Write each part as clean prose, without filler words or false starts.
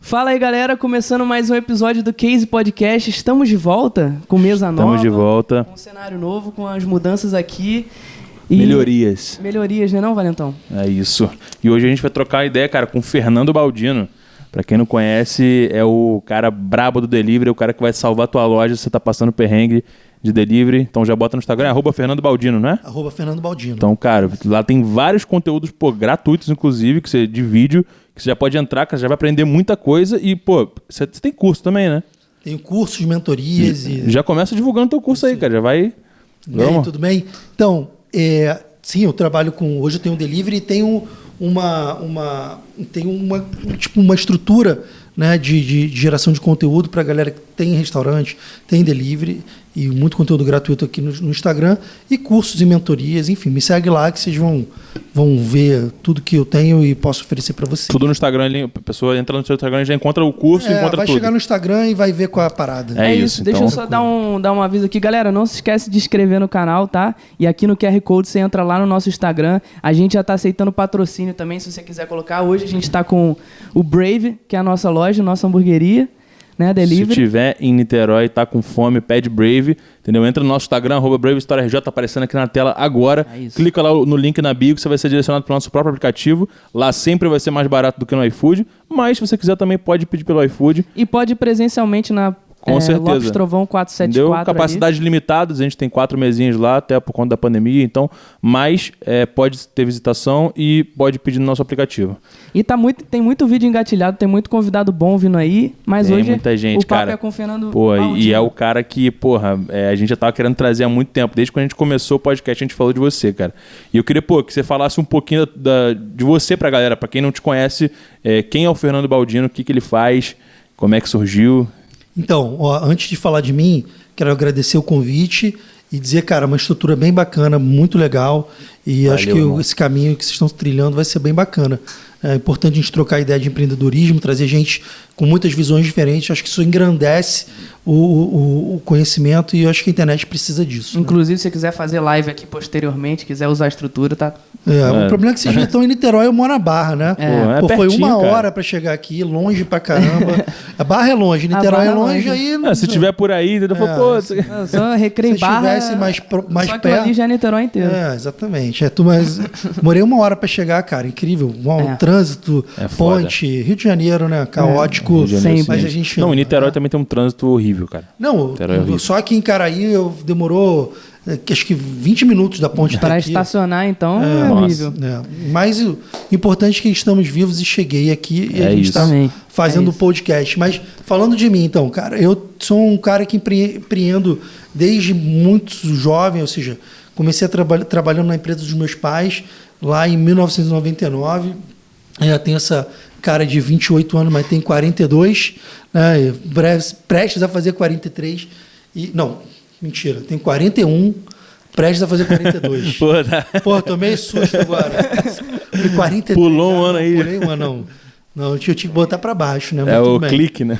Fala aí, galera, começando mais um episódio do Case Podcast. Estamos de volta com mesa nova. Estamos de volta. Com um cenário novo, com as mudanças aqui. E melhorias. Melhorias, né não, Valentão? É isso. E hoje a gente vai trocar uma ideia, cara, com o Fernando Baldino. Pra quem não conhece, é o cara brabo do delivery, o cara que vai salvar a tua loja se você tá passando perrengue de delivery. Então já bota no Instagram, @Fernando Baldino, não é? @Fernando Baldino. Então, cara, lá tem vários conteúdos, gratuitos, inclusive, de vídeo, que você já pode entrar, cara, já vai aprender muita coisa e, você tem curso também, né? Tenho cursos, mentorias e... Já começa divulgando teu curso aí, cara, já vai... E aí, tudo bem? Então, sim, eu trabalho com... Hoje eu tenho um delivery e tenho uma estrutura, né, de geração de conteúdo para a galera que tem restaurante, tem delivery e muito conteúdo gratuito aqui no Instagram e cursos e mentorias, enfim, me segue lá que vocês vão ver tudo que eu tenho e posso oferecer para vocês. Tudo no Instagram, a pessoa entra no seu Instagram e já encontra o curso e encontra vai tudo. Vai chegar no Instagram e vai ver qual é a parada. É isso. Deixa eu só dar um aviso aqui. Galera, não se esquece de inscrever no canal, tá? E aqui no QR Code você entra lá no nosso Instagram. A gente já tá aceitando patrocínio também, se você quiser colocar. Hoje a gente tá com o Brave, que é a nossa loja, nossa hamburgueria, né, delivery. Se tiver em Niterói e tá com fome, pede Brave, entendeu? Entra no nosso Instagram, @BraveStoryRJ, tá aparecendo aqui na tela agora. Clica lá no link na bio que você vai ser direcionado para o nosso próprio aplicativo. Lá sempre vai ser mais barato do que no iFood, mas se você quiser também pode pedir pelo iFood. E pode ir presencialmente na com certeza. Lopes Trovão 474. Deu capacidades limitadas, a gente tem 4 mesinhas lá, até por conta da pandemia, então, mas pode ter visitação e pode pedir no nosso aplicativo. E tem muito vídeo engatilhado, tem muito convidado bom vindo aí, mas tem hoje muita gente, o papo cara, é com o Fernando Baldino. E é o cara que, a gente já tava querendo trazer há muito tempo, desde quando a gente começou o podcast, a gente falou de você, cara. E eu queria, que você falasse um pouquinho de você pra galera, pra quem não te conhece, quem é o Fernando Baldino, o que ele faz, como é que surgiu... Então, antes de falar de mim, quero agradecer o convite e dizer, cara, uma estrutura bem bacana, muito legal. E valeu, acho que esse caminho que vocês estão trilhando vai ser bem bacana. É importante a gente trocar ideia de empreendedorismo, trazer gente com muitas visões diferentes. Acho que isso engrandece o conhecimento e eu acho que a internet precisa disso. Inclusive, né? Se você quiser fazer live aqui posteriormente, quiser usar a estrutura, tá... O problema é que vocês já estão em Niterói, eu moro na Barra, né? Foi uma hora para chegar aqui, longe pra caramba. A Barra é longe, Niterói é longe. Aí, se tiver por aí, só Recreio em Barra... Se estivesse mais só perto... que ali já é Niterói inteiro. Exatamente. Mas morei uma hora para chegar, cara, incrível. Trânsito, ponte, Rio de Janeiro, né? Caótico. Mas a gente... Não, em Niterói também tem um trânsito horrível, cara. Não, só aqui em Caraí demorou... acho que 20 minutos da ponte para estacionar, então, é horrível. Mas o importante é que estamos vivos e cheguei aqui e a gente está fazendo o podcast. Mas falando de mim, então, cara, eu sou um cara que empreendo desde muito jovem, ou seja, comecei trabalhando na empresa dos meus pais lá em 1999. Eu tenho essa cara de 28 anos, mas tenho 42, né? Prestes a fazer 43. Não, mentira, tenho 41, prestes a fazer 42. Tomei susto agora. 43, pulou um ano aí. Pulei um ano, não. Eu tive que botar para baixo, né? Mas o clique, né?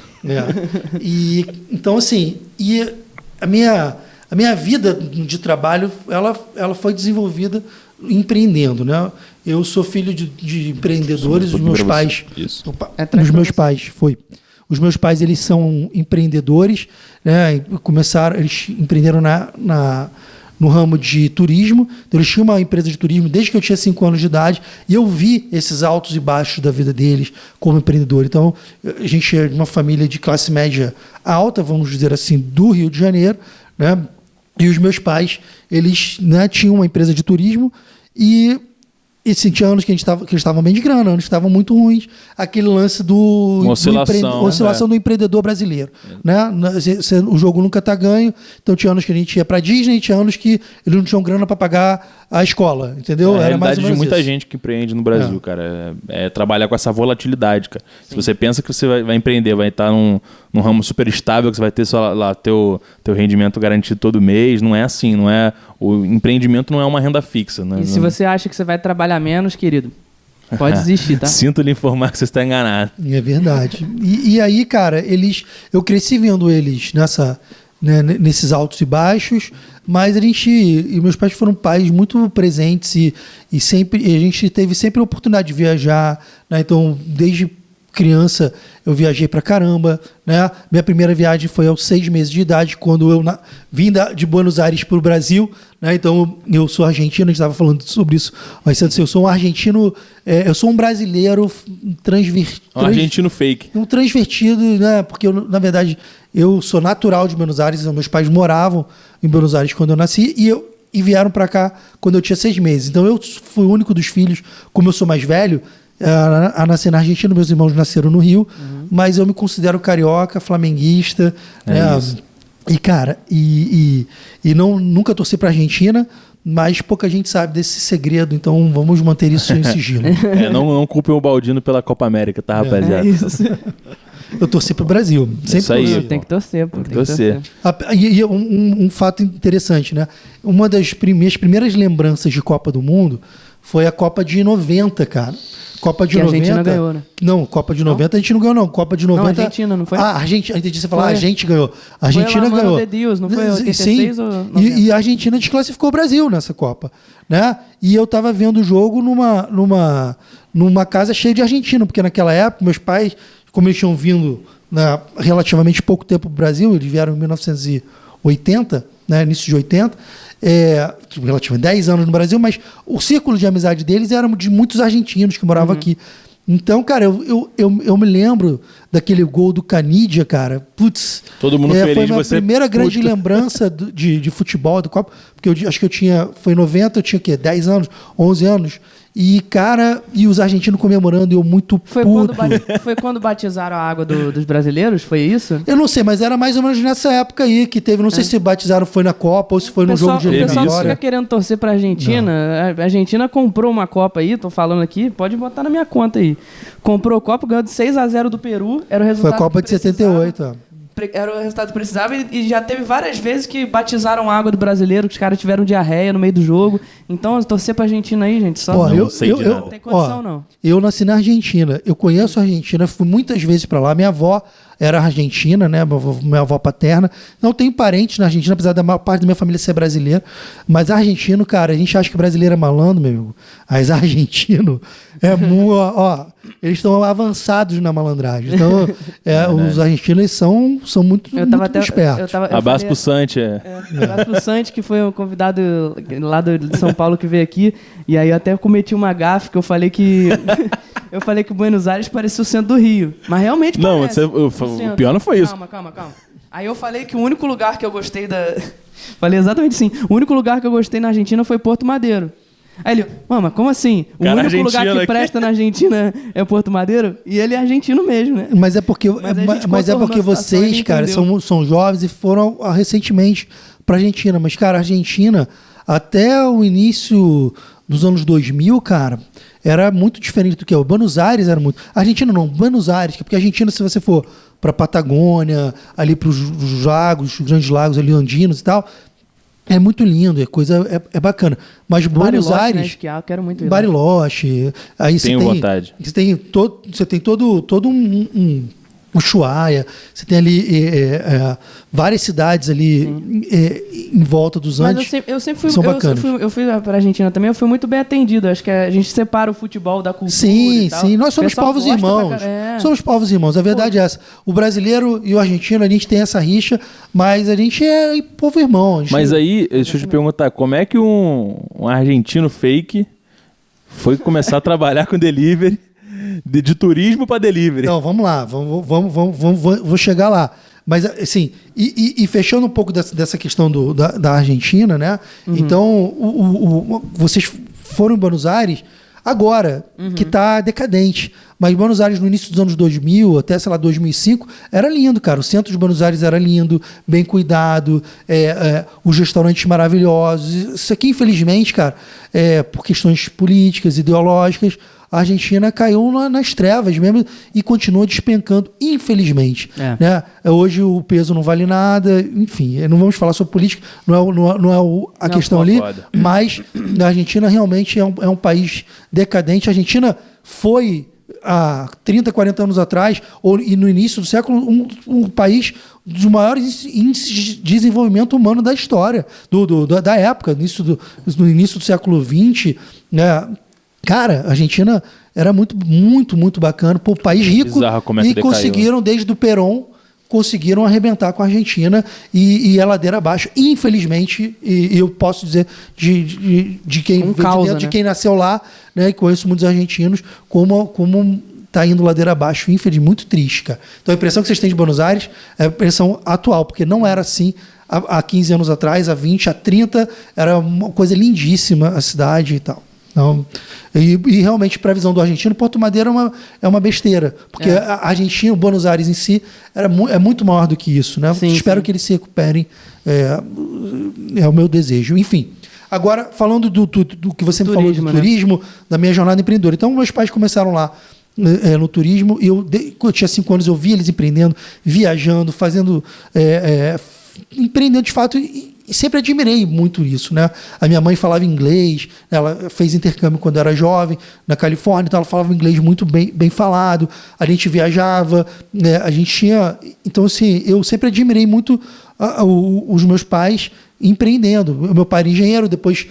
E então, assim, a minha vida de trabalho, ela foi desenvolvida empreendendo, né? Eu sou filho de empreendedores, os meus pais... Isso. Os meus pais, Os meus pais, eles são empreendedores, né? Eles empreenderam no ramo de turismo. Então, eles tinham uma empresa de turismo desde que eu tinha 5 anos de idade e eu vi esses altos e baixos da vida deles como empreendedor. Então, a gente é de uma família de classe média alta, vamos dizer assim, do Rio de Janeiro, né? E os meus pais, eles, né, tinham uma empresa de turismo e tinha anos que eles estavam bem de grana, anos que estavam muito ruins. Aquele lance oscilação do empreendedor brasileiro. Né? O jogo nunca está ganho. Então tinha anos que a gente ia para Disney, tinha anos que eles não tinham grana para pagar a escola. Entendeu? Era a realidade de muita gente que empreende no Brasil, cara. É trabalhar com essa volatilidade, cara. Sim. Se você pensa que você vai empreender, vai estar num ramo super estável, que você vai ter só lá teu rendimento garantido todo mês, não é assim, não é... O empreendimento não é uma renda fixa. Né? E se você acha que você vai trabalhar menos, querido, pode desistir, tá? Sinto lhe informar que você está enganado. É verdade. E aí, cara, eu cresci vendo eles nesses altos e baixos, mas e meus pais foram pais muito presentes e sempre a gente teve sempre a oportunidade de viajar, né? Então, desde criança, eu viajei pra caramba, né? Minha primeira viagem foi aos 6 meses de idade, quando eu vim de Buenos Aires para o Brasil, né? Então, eu sou argentino, a gente estava falando sobre isso, mas eu sou um argentino, eu sou um brasileiro Um argentino fake. Um transvertido, né? Porque, na verdade, eu sou natural de Buenos Aires, meus pais moravam em Buenos Aires quando eu nasci, e vieram para cá quando eu tinha 6 meses. Então, eu fui o único dos filhos, como eu sou mais velho, a nascer na Argentina, meus irmãos nasceram no Rio, mas eu me considero carioca, flamenguista, né? E, cara, nunca torci pra Argentina, mas pouca gente sabe desse segredo, então vamos manter isso em sigilo. Não culpem o Baldino pela Copa América, tá, rapaziada? É isso. Eu torci pro Brasil, sempre Isso aí. torci. Tem que torcer, pô. Tem que torcer. E um fato interessante, né? Uma das minhas primeiras lembranças de Copa do Mundo foi a Copa de 90, cara. Copa de Que 90. a Argentina ganhou, né? Não, Copa de 90 a gente não ganhou, não. Copa de 90. Não, a Argentina, não foi? Ah, a Argentina, entendi você falar, Foi. a gente ganhou. A Argentina Foi lá, ganhou. Mano de Deus, não foi 86 Sim. ou 90? E a Argentina desclassificou o Brasil nessa Copa, né? E eu tava vendo o jogo numa casa cheia de argentino, porque naquela época meus pais, como eles tinham vindo relativamente pouco tempo pro Brasil, eles vieram em 1980, né, início de 80, relativamente 10 anos no Brasil, mas o círculo de amizade deles era de muitos argentinos que moravam aqui. Então, cara, eu me lembro daquele gol do Canidia, cara. Putz. Todo mundo feliz foi de minha você. primeira grande lembrança de futebol, do Copa, porque eu acho que foi em 90, eu tinha o quê? 10 anos, 11 anos. E, cara, os argentinos comemorando, e eu muito Foi puto. foi quando batizaram a água dos brasileiros? Foi isso? Eu não sei, mas era mais ou menos nessa época aí que teve. Não sei se batizaram foi na Copa ou se foi no jogo de O pessoal eliminatória. fica querendo torcer pra Argentina. A Argentina comprou uma Copa aí, tô falando aqui, pode botar na minha conta aí. Comprou a Copa, ganhou de 6-0 do Peru, era o resultado. Foi a Copa de 78, ó. Era o resultado que precisava e já teve várias vezes que batizaram a água do brasileiro, que os caras tiveram diarreia no meio do jogo. Então, torcer pra Argentina aí, gente, só Ó, não sei de nada. não tem condição, não. Eu nasci na Argentina. Eu conheço a Argentina, fui muitas vezes pra lá. Minha avó era argentina, né? Minha avó paterna. Não tenho parentes na Argentina, apesar da maior parte da minha família ser brasileira. Mas argentino, cara, a gente acha que brasileiro é malandro, meu amigo. Mas argentino eles estão avançados na malandragem. Então, os argentinos eles são muito espertos. Abraço pro Santi. Abraço pro Santi, que foi um convidado lá de São Paulo que veio aqui. E aí eu até cometi uma gafe que eu falei que... eu falei que Buenos Aires parecia o centro do Rio. Mas realmente Não, parece. o pior não foi isso. Calma. Aí eu falei que o único lugar que eu gostei Falei exatamente assim. O único lugar que eu gostei na Argentina foi Porto Madeiro. Aí ele, mas como assim? O Cara, único lugar que aqui. presta na Argentina é Porto Madeiro? E ele é argentino mesmo, né? Mas é porque, Mas a gente vocês, cara, são jovens e foram recentemente para a Argentina. Mas, cara, a Argentina, até o início dos anos 2000, cara, era muito diferente do que é. O Buenos Aires era muito... Argentina não, Buenos Aires, porque a Argentina, se você for para Patagônia, ali para os lagos, os grandes lagos ali andinos e tal... É muito lindo, é bacana. Mas Buenos Aires... Né, esquiar, eu quero muito ir. Bariloche... Aí Tenho vontade. Você tem todo um Ushuaia, você tem ali várias cidades ali em volta dos Andes. Mas eu sempre fui... São bacanas. Eu fui pra Argentina também, eu fui muito bem atendido. Acho que a gente separa o futebol da cultura Sim, e tal. sim. Nós somos Pessoal povos gosta irmãos. pra Somos povos irmãos. A verdade é essa. O brasileiro e o argentino, a gente tem essa rixa, mas a gente é povo irmão. Mas aí, deixa eu te perguntar, como é que um argentino fake foi começar a trabalhar com delivery, de turismo para delivery? Então, vamos lá. Vou chegar lá. Mas, assim, e fechando um pouco dessa questão da Argentina, né? Então, vocês foram em Buenos Aires agora, que está decadente. Mas Buenos Aires, no início dos anos 2000, até, sei lá, 2005, era lindo, cara. O centro de Buenos Aires era lindo, bem cuidado, os restaurantes maravilhosos. Isso aqui, infelizmente, cara, por questões políticas, ideológicas, a Argentina caiu nas trevas mesmo e continua despencando, infelizmente. Né? Hoje o peso não vale nada, enfim, não vamos falar sobre política, não é a questão ali, mas a Argentina realmente é um país decadente. A Argentina foi, há 30, 40 anos atrás, e no início do século, um país dos maiores índices de desenvolvimento humano da história, da época, no início do século XX, né? Cara, a Argentina Era muito bacana. Pô, país rico. Bizarro como é que E decaiu. conseguiram, desde o Perón, conseguiram arrebentar com a Argentina e a ladeira abaixo. Infelizmente, e eu posso dizer de quem veio de causa, dentro, de né? quem nasceu lá, né, e conheço muitos argentinos, como tá indo ladeira abaixo, infelizmente, muito triste, cara. Então a impressão que vocês têm de Buenos Aires é a impressão atual, porque não era assim há 15 anos atrás, há 20, há 30, era uma coisa lindíssima a cidade e tal. Então, e realmente, para a visão do argentino, Porto Madeira é uma besteira. Porque a Argentina, Buenos Aires em si, é muito maior do que isso. Né? Sim, Espero sim. que eles se recuperem. É o meu desejo. Enfim, agora, falando do que você me falou do Turismo, né? turismo, da minha jornada empreendedora. Então, meus pais começaram lá no turismo. E quando eu tinha 5 anos, eu via eles empreendendo, viajando, fazendo... empreendendo de fato... E sempre admirei muito isso, né? A minha mãe falava inglês, ela fez intercâmbio quando era jovem, na Califórnia, então ela falava inglês muito bem falado, a gente viajava, né? A gente tinha... Então, assim, eu sempre admirei muito os meus pais empreendendo. O meu pai era engenheiro, depois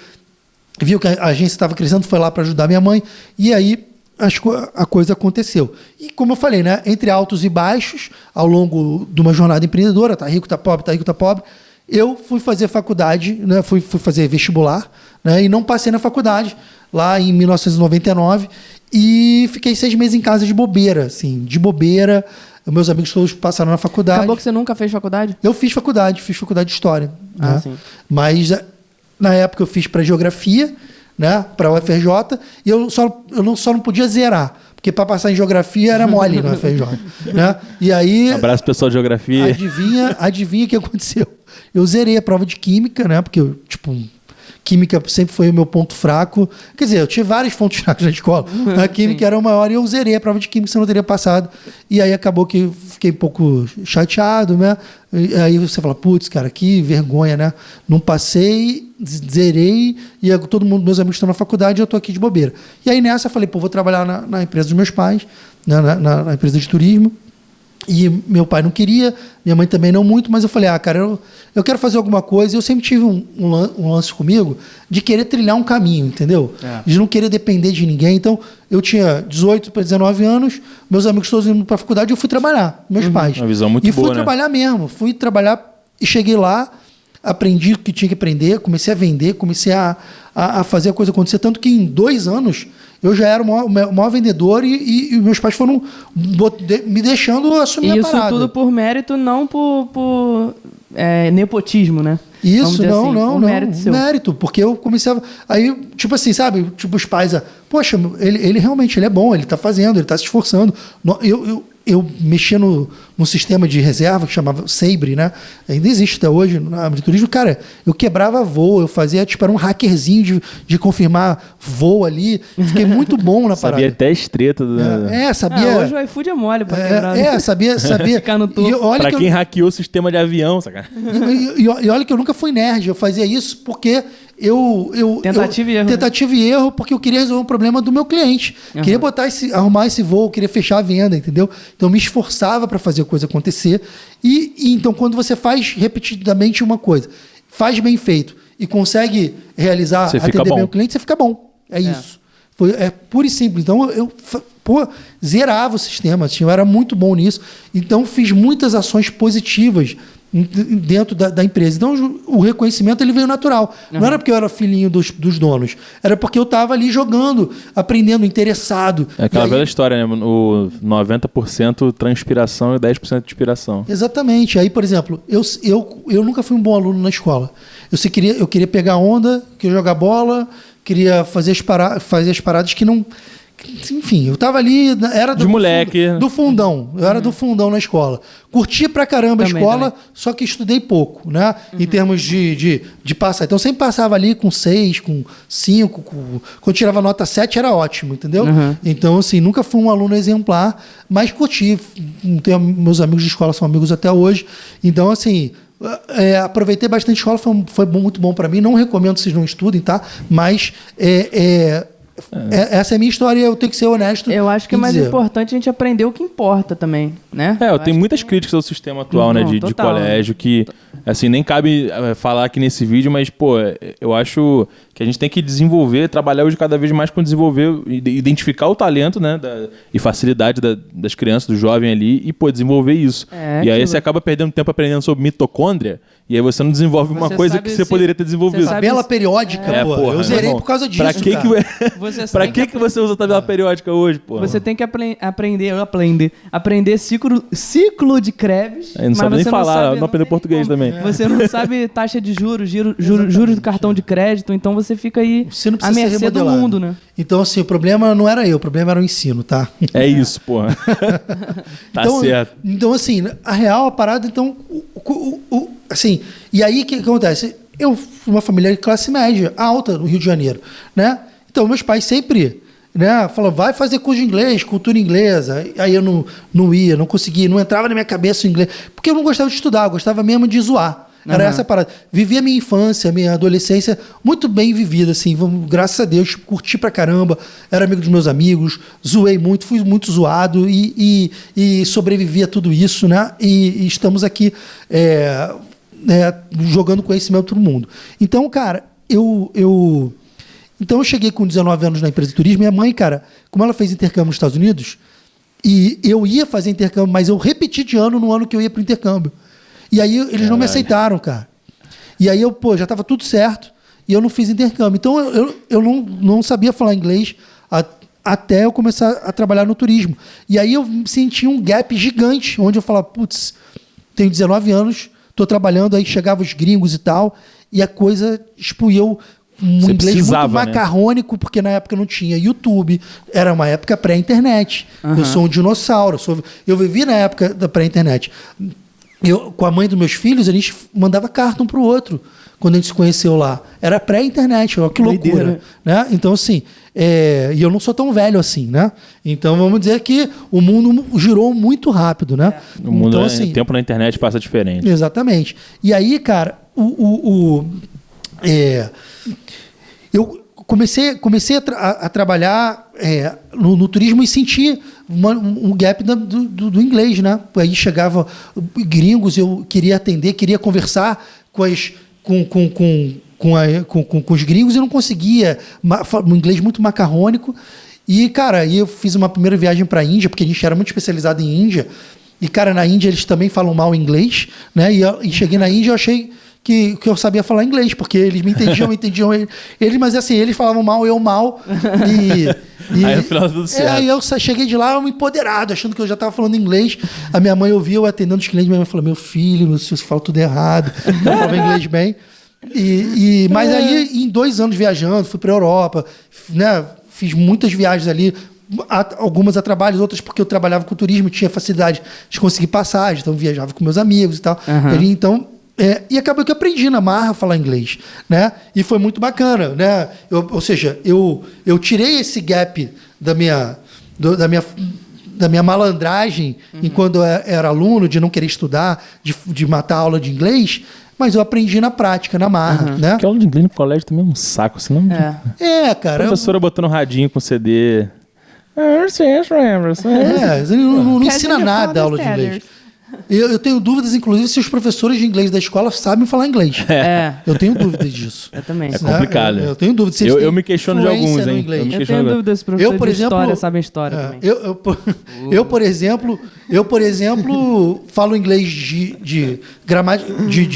viu que a agência estava crescendo, foi lá para ajudar minha mãe, e aí a coisa aconteceu. E como eu falei, né? Entre altos e baixos, ao longo de uma jornada empreendedora, tá rico, tá pobre, tá rico, tá pobre, eu fui fazer faculdade, né, fui fazer vestibular, né, e não passei na faculdade, lá em 1999, e fiquei 6 meses em casa de bobeira, assim, de bobeira. Meus amigos todos passaram na faculdade. Acabou que você nunca fez faculdade? Eu fiz faculdade de História. Ah, né? sim. Mas na época eu fiz para Geografia, né, para a UFRJ, e eu só não podia zerar, porque para passar em Geografia era mole na UFRJ. Né? E aí... Abraço, pessoal de Geografia. Adivinha o que aconteceu? Eu zerei a prova de Química, né? Porque, Química sempre foi o meu ponto fraco. Quer dizer, eu tinha vários pontos fracos na escola. A Química era o maior e eu zerei a prova de Química, senão eu não teria passado. E aí acabou que eu fiquei um pouco chateado, né? E aí você fala, putz, cara, que vergonha, né? Não passei, zerei, e todo mundo, meus amigos estão na faculdade e eu estou aqui de bobeira. E aí nessa eu falei, vou trabalhar na empresa dos meus pais, né? na empresa de turismo. E meu pai não queria, minha mãe também não muito, mas eu falei, cara, eu quero fazer alguma coisa. E eu sempre tive um lance comigo de querer trilhar um caminho, entendeu? De não querer depender de ninguém. Então, eu tinha 18 para 19 anos, meus amigos todos indo para a faculdade, eu fui trabalhar, meus pais. Uma visão muito e boa, fui trabalhar mesmo, fui trabalhar e cheguei lá, aprendi o que tinha que aprender, comecei a vender, comecei a fazer a coisa acontecer. Tanto que em 2 anos... eu já era o maior vendedor e meus pais foram me deixando assumir a parada. Isso tudo por mérito, não por nepotismo, né? Vamos Isso, dizer assim, não. por mérito seu. Mérito, porque eu comecei a... Aí, tipo assim, sabe? Tipo, os pais... Poxa, ele realmente é bom, ele está fazendo, ele está se esforçando. Eu mexia no sistema de reserva que chamava Sabre, né? Ainda existe até hoje na área de turismo. Cara, eu quebrava voo, eu fazia tipo era um hackerzinho de confirmar voo ali. Fiquei muito bom na parada. Sabia até as tretas. Sabia. Hoje o iFood é mole pra quebrar. Sabia. Ficar no topo. E olha Pra que quem hackeou o sistema de avião, saca? e olha que eu nunca fui nerd. Eu fazia isso porque Tentativa e erro, porque eu queria resolver um problema do meu cliente. Queria arrumar esse voo, queria fechar a venda, entendeu? Então eu me esforçava para fazer a coisa acontecer. E então, quando você faz repetidamente uma coisa, faz bem feito e consegue realizar, atender bem o cliente, você fica bom. É isso. É puro e simples. Então eu zerava o sistema, eu era muito bom nisso. Então fiz muitas ações positivas dentro da empresa. Então o reconhecimento ele veio natural. Não era porque eu era filhinho dos donos, era porque eu estava ali jogando, aprendendo, interessado. É aquela velha história, né? O 90% transpiração e 10% de inspiração. Exatamente. Aí, por exemplo, eu nunca fui um bom aluno na escola. Eu queria pegar onda, queria jogar bola, queria fazer as paradas que não... Enfim, eu estava ali, era do fundão. Eu era do fundão na escola. Curtia pra caramba a escola, só que estudei pouco, né? Em termos de passar. Então, sempre passava ali com 6, com 5. Quando tirava nota 7, era ótimo, entendeu? Então, assim, nunca fui um aluno exemplar, mas curti. Meus amigos de escola são amigos até hoje. Então, assim... aproveitei bastante a escola, foi muito bom para mim. Não recomendo que vocês não estudem, tá? Mas essa é a minha história, eu tenho que ser honesto. Eu acho que é mais importante a gente aprender o que importa também, né? Eu tenho muitas críticas ao sistema atual, né, de colégio, que assim, nem cabe falar aqui nesse vídeo, mas, pô, eu acho que a gente tem que desenvolver, trabalhar hoje cada vez mais com desenvolver, identificar o talento, né, e facilidade das crianças, do jovem ali, e pô, desenvolver isso. E aí você acaba perdendo tempo aprendendo sobre mitocôndria, e aí você não desenvolve uma coisa que você poderia ter desenvolvido. Tabela periódica, pô. Eu zerei por causa disso, Pra que você usa tabela periódica hoje, pô? Você tem que aprender ciclo de Krebs. Não sabe nem falar, não aprendeu português também. Você não sabe taxa de juros do cartão de crédito, então você fica aí à mercê do mundo, né? Então, assim, o problema não era eu, o problema era o ensino, tá? É isso, porra. Tá então, certo. Então, assim, a parada, então, assim, e aí o que acontece? Eu fui uma família de classe média, alta, no Rio de Janeiro, né? Então, meus pais sempre, né, falavam, vai fazer curso de inglês, cultura inglesa. Aí eu não ia, não conseguia, não entrava na minha cabeça o inglês, porque eu não gostava de estudar, eu gostava mesmo de zoar. Era essa parada. Vivi a minha infância, a minha adolescência muito bem vivida, assim, graças a Deus, curti pra caramba, era amigo dos meus amigos, zoei muito, fui muito zoado e sobrevivi a tudo isso, né? E estamos aqui jogando conhecimento pro mundo. Então, cara, Então eu cheguei com 19 anos na empresa de turismo, minha mãe, cara, como ela fez intercâmbio nos Estados Unidos, e eu ia fazer intercâmbio, mas eu repeti de ano no ano que eu ia pro intercâmbio. E aí eles não me aceitaram, cara. E aí já estava tudo certo e eu não fiz intercâmbio. Então eu não sabia falar inglês até eu começar a trabalhar no turismo. E aí eu senti um gap gigante, onde eu falava, putz, tenho 19 anos, estou trabalhando, aí chegavam os gringos e tal, e a coisa explodiu. Um inglês muito macarrônico, porque na época não tinha YouTube, era uma época pré-internet. Eu sou um dinossauro, eu vivi na época da pré-internet. Com a mãe dos meus filhos, a gente mandava carta um pro outro quando a gente se conheceu lá. Era pré-internet, ó, que loucura. Né? Então, assim, e eu não sou tão velho assim, né? Então, vamos dizer que o mundo girou muito rápido, né? O mundo, então, assim, o tempo na internet passa diferente. Exatamente. E aí, cara, eu comecei a trabalhar no turismo e senti um gap do inglês, né? Aí chegava gringos, eu queria atender, queria conversar com os gringos e não conseguia, um inglês muito macarrônico. E, cara, aí eu fiz uma primeira viagem para a Índia, porque a gente era muito especializado em Índia. E, cara, na Índia eles também falam mal inglês, né? E cheguei na Índia e eu achei que eu sabia falar inglês, porque eles me entendiam eles, mas assim, eles falavam mal, eu mal. Aí no final tudo certo. Aí eu cheguei de lá, eu empoderado, achando que eu já estava falando inglês. A minha mãe ouvia eu atendendo os clientes, minha mãe falou, meu filho, você fala tudo errado. Eu falava inglês bem. Mas aí, em 2 anos viajando, fui para a Europa, né? Fiz muitas viagens ali, algumas a trabalho, outras porque eu trabalhava com turismo, tinha facilidade de conseguir passagem, então viajava com meus amigos e tal. E acabou que eu aprendi na marra a falar inglês, né? E foi muito bacana, né? Ou seja, eu tirei esse gap da minha malandragem enquanto eu era aluno, de não querer estudar, de matar a aula de inglês, mas eu aprendi na prática, na marra, né? Porque a aula de inglês no colégio também é um saco, senão... Cara... A professora botando radinho com CD... não ensina nada a aula de inglês. Eu tenho dúvidas, inclusive, se os professores de inglês da escola sabem falar inglês. Eu tenho dúvidas disso. Eu também. É complicado. Eu tenho dúvidas. Eu me questiono de alguns, hein? Eu tenho dúvidas se os professores de história sabem história também. Eu, por exemplo, falo inglês de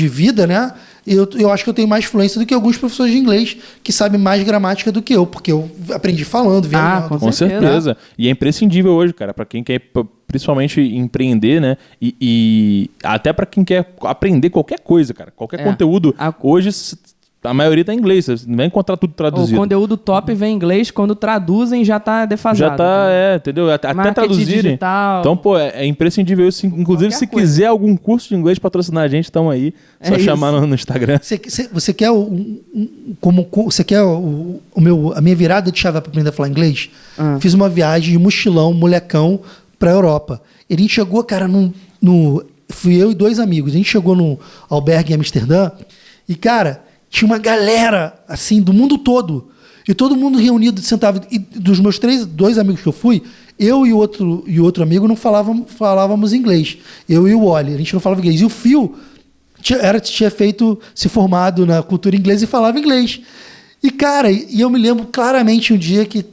vida, né? Eu acho que eu tenho mais fluência do que alguns professores de inglês que sabem mais gramática do que eu, porque eu aprendi falando, viajando. Com certeza. E é imprescindível hoje, cara, para quem quer principalmente empreender, né? E até para quem quer aprender qualquer coisa, cara. Qualquer conteúdo. Hoje a maioria tá em inglês, você não vai encontrar tudo traduzido. O conteúdo top vem em inglês, quando traduzem já tá defasado. Já tá, entendeu? Até traduzirem. Digital. Então, pô, é imprescindível isso. Inclusive, se quiser algum curso de inglês patrocinar a gente, estamos aí. Só chamar no Instagram. Você quer a minha virada de chave para aprender a falar inglês? Fiz uma viagem de mochilão, molecão, pra Europa. Ele chegou, cara, fui eu e 2 amigos. A gente chegou no albergue em Amsterdã e, cara, tinha uma galera, assim, do mundo todo. E todo mundo reunido, sentado. E dos meus 2 amigos que eu fui, eu e outro amigo não falávamos inglês. Eu e o Wally, a gente não falava inglês. E o Phil tinha se formado na cultura inglesa e falava inglês. E, cara, eu me lembro claramente um dia que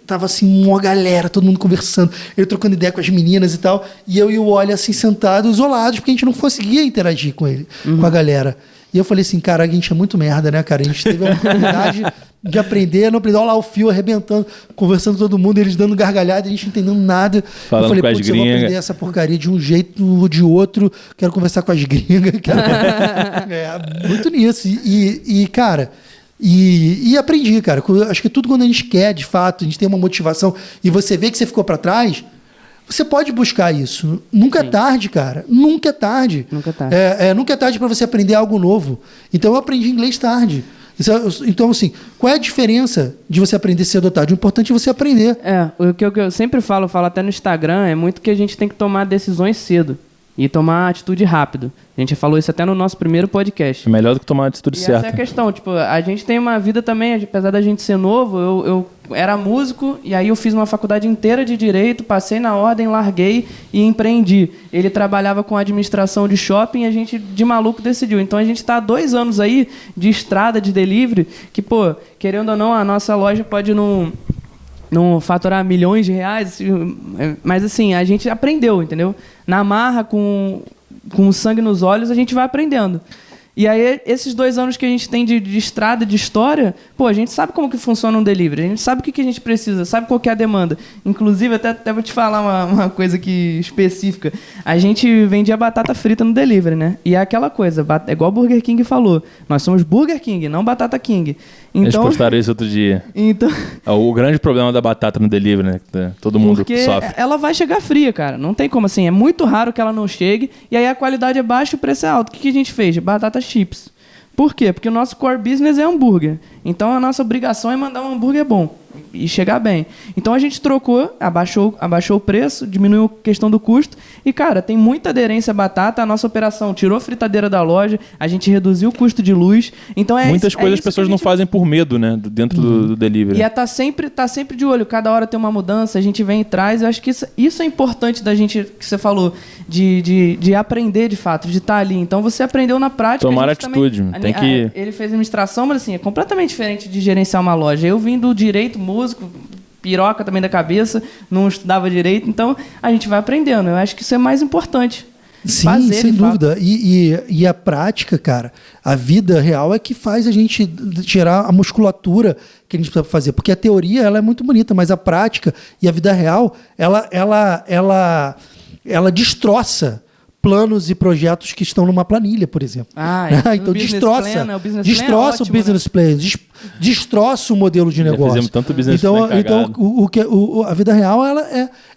tava assim, uma galera, todo mundo conversando, eu trocando ideia com as meninas e tal, e eu e o Oli assim, sentados, isolados, porque a gente não conseguia interagir com ele, com a galera. E eu falei assim, cara, a gente é muito merda, né, cara? A gente teve a oportunidade de aprender, não aprender, olha lá o fio arrebentando, conversando com todo mundo, eles dando gargalhada, a gente não entendendo nada. Falando eu falei, com as putz, eu vou gringas. aprender essa porcaria de um jeito ou de outro, quero conversar com as gringas. Muito nisso. E cara... E aprendi, cara. Acho que tudo quando a gente quer, de fato, a gente tem uma motivação e você vê que você ficou para trás, você pode buscar isso. Nunca é tarde, cara. Nunca é tarde. Nunca é tarde. Nunca é tarde para você aprender algo novo. Então eu aprendi inglês tarde. Então, assim, qual é a diferença de você aprender cedo ou tarde? O importante é você aprender. O que eu sempre falo até no Instagram, é muito que a gente tem que tomar decisões cedo e tomar atitude rápido. A gente falou isso até no nosso primeiro podcast. É melhor do que tomar a atitude E certa. essa é a questão, tipo, a gente tem uma vida também, apesar da gente ser novo, eu era músico e aí eu fiz uma faculdade inteira de Direito, passei na ordem, larguei e empreendi. Ele trabalhava com administração de shopping e a gente, de maluco, decidiu. Então a gente está há 2 anos aí de estrada, de delivery, que, pô, querendo ou não, a nossa loja pode não faturar milhões de reais, mas assim, a gente aprendeu, entendeu? Na marra, com sangue nos olhos, a gente vai aprendendo. E aí, esses 2 anos que a gente tem de estrada, de história, pô, a gente sabe como que funciona um delivery, a gente sabe o que a gente precisa, sabe qual que é a demanda. Inclusive, até vou te falar uma coisa aqui específica. A gente vendia batata frita no delivery, né? E é aquela coisa, é igual o Burger King falou, nós somos Burger King, não Batata King. Eles Então, postaram isso outro dia. então, O grande problema da batata no delivery, né? Todo mundo porque sofre. ela vai chegar fria, cara. Não tem como assim. É muito raro que ela não chegue. E aí a qualidade é baixa e o preço é alto. O que a gente fez? Batata chips. Por quê? Porque o nosso core business é hambúrguer. Então a nossa obrigação é mandar um hambúrguer bom e chegar bem. Então a gente trocou, abaixou o preço, diminuiu a questão do custo. E, cara, tem muita aderência à batata. A nossa operação tirou a fritadeira da loja, a gente reduziu o custo de luz. Então Muitas coisas as pessoas não fazem por medo, né? Dentro do delivery. E é tá sempre de olho. Cada hora tem uma mudança, a gente vem e traz. Eu acho que isso é importante da gente, que você falou, de aprender de fato, de estar ali. Então você aprendeu na prática. Tomar atitude. Ele fez administração, mas assim, é completamente diferente de gerenciar uma loja. Eu vim do direito, músico, piroca também da cabeça, não estudava direito. Então a gente vai aprendendo. Eu acho que isso é mais importante. Sim, sem dúvida. E a prática, cara, a vida real é que faz a gente tirar a musculatura que a gente precisa fazer. Porque a teoria ela é muito bonita, mas a prática e a vida real, ela destroça planos e projetos que estão numa planilha, por exemplo. Então destroça o business plan, destroça o modelo de negócio. Fizemos tanto business plan então a vida real ela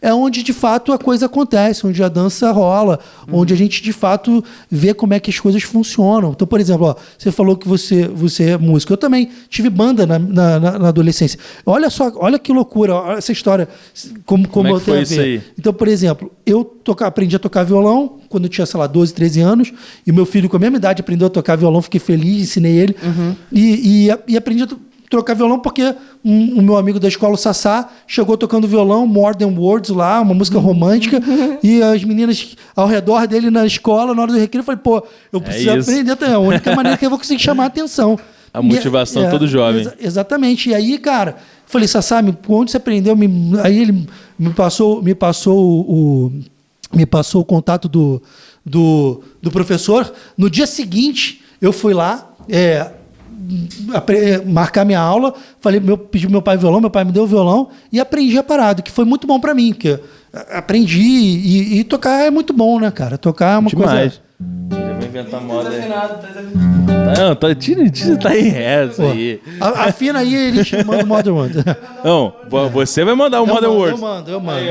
é onde de fato a coisa acontece, onde a dança rola, onde a gente de fato vê como é que as coisas funcionam. Então, por exemplo, você falou que você é músico. Eu também tive banda na adolescência. Olha só, olha que loucura, olha essa história, como eu tenho a ver. Então, por exemplo, eu aprendi a tocar violão quando eu tinha, sei lá, 12, 13 anos, e meu filho com a mesma idade aprendeu a tocar violão, fiquei feliz, ensinei ele, e aprendi a tocar violão porque o meu amigo da escola, o Sassá, chegou tocando violão, More Than Words lá, uma música romântica, e as meninas ao redor dele na escola, na hora do recreio, eu falei, pô, eu preciso aprender também, é a única maneira que eu vou conseguir chamar a atenção. A motivação todo jovem. Exatamente, e aí, cara, falei, Sassá, onde você aprendeu? Aí ele me passou o contato do professor. No dia seguinte, eu fui lá marcar minha aula, pedi pro meu pai violão, meu pai me deu o violão e aprendi a parada, que foi muito bom para mim, porque aprendi e tocar é muito bom, né, cara? Tocar é uma coisa... Já vou inventar moda aí. Não, tá em reza aí. Afina aí, ele te manda o Modern World. Não, você vai mandar o Modern World.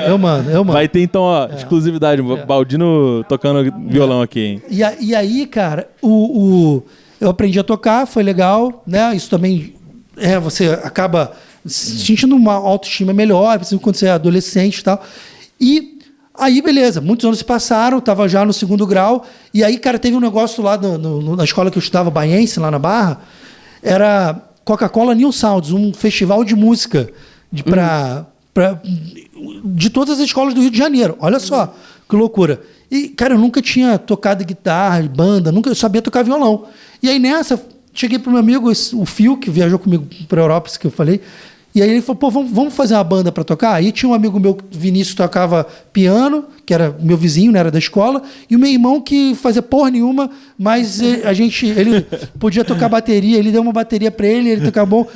Eu mando. Vai ter então, exclusividade. Baldino tocando violão aqui, hein? E aí, cara, eu aprendi a tocar, foi legal, né? Isso também você acaba sentindo uma autoestima melhor, principalmente quando você é adolescente e tal. E aí, beleza, muitos anos se passaram, estava já no 2º grau, e aí, cara, teve um negócio lá na escola que eu estudava, Baiense, lá na Barra, era Coca-Cola New Sounds, um festival de música de todas as escolas do Rio de Janeiro. Olha só, que loucura. E, cara, eu nunca tinha tocado guitarra, banda, eu sabia tocar violão. E aí, nessa, cheguei pro meu amigo, o Fio, que viajou comigo pra Europa, isso que eu falei. E aí ele falou, pô, vamos fazer uma banda pra tocar? Aí tinha um amigo meu, Vinícius, que tocava piano, que era meu vizinho, né, era da escola, e o meu irmão que fazia porra nenhuma, mas ele podia tocar bateria, ele deu uma bateria pra ele tocava bom.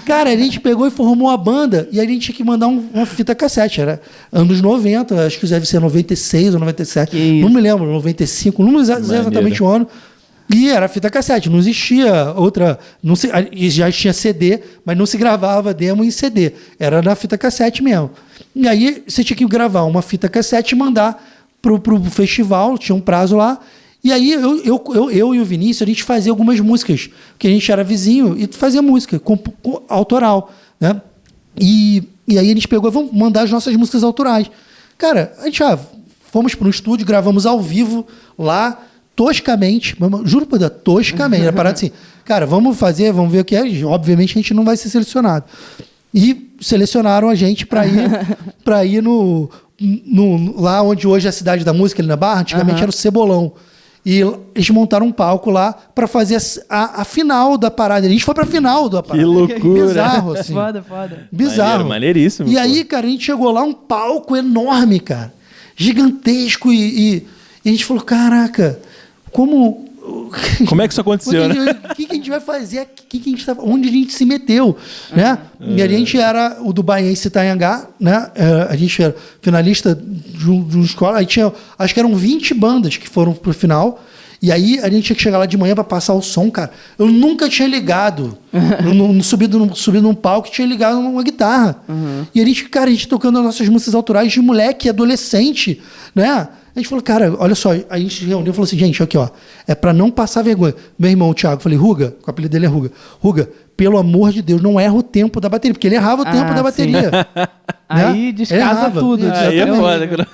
Cara, a gente pegou e formou uma banda, e aí a gente tinha que mandar uma fita cassete, era anos 90, acho que deve ser 96 ou 97, não me lembro, 95, não me lembro exatamente o ano. E era fita cassete, não existia outra. Não se, já tinha CD, mas não se gravava demo em CD. Era na fita cassete mesmo. E aí você tinha que gravar uma fita cassete e mandar pro festival, tinha um prazo lá. E aí eu e o Vinícius, a gente fazia algumas músicas, porque a gente era vizinho e fazia música com autoral. Né? E aí a gente pegou, vamos mandar as nossas músicas autorais. Cara, a gente fomos para um estúdio, gravamos ao vivo lá. Toscamente, juro por Deus, toscamente, era parado assim, cara, vamos ver o que é, obviamente a gente não vai ser selecionado. E selecionaram a gente para ir lá onde hoje é a Cidade da Música, ali na Barra, antigamente era o Cebolão. E eles montaram um palco lá para fazer a final da parada. A gente foi pra final da parada. Que loucura. Bizarro, assim. Foda. Bizarro. Maneiríssimo. E aí, cara, a gente chegou lá, um palco enorme, cara. Gigantesco. E a gente falou, caraca, como é que isso aconteceu, né? O que a gente vai fazer? Onde a gente se meteu, né? E a gente era o do Baiense Itanhangá, né? A gente era finalista de uma escola. Aí tinha, acho que eram 20 bandas que foram pro final. E aí a gente tinha que chegar lá de manhã para passar o som, cara. Eu nunca tinha ligado. Subido num palco e tinha ligado uma guitarra. E a gente tocando as nossas músicas autorais de moleque, adolescente, né? A gente falou, cara, olha só, a gente reuniu e falou assim, gente, aqui, ó, é pra não passar vergonha. Meu irmão, o Thiago, falei, Ruga, o apelido dele é Ruga. Ruga, pelo amor de Deus, não erra o tempo da bateria, porque ele errava o tempo da bateria. Né? Aí descasa tudo. Aí é foda.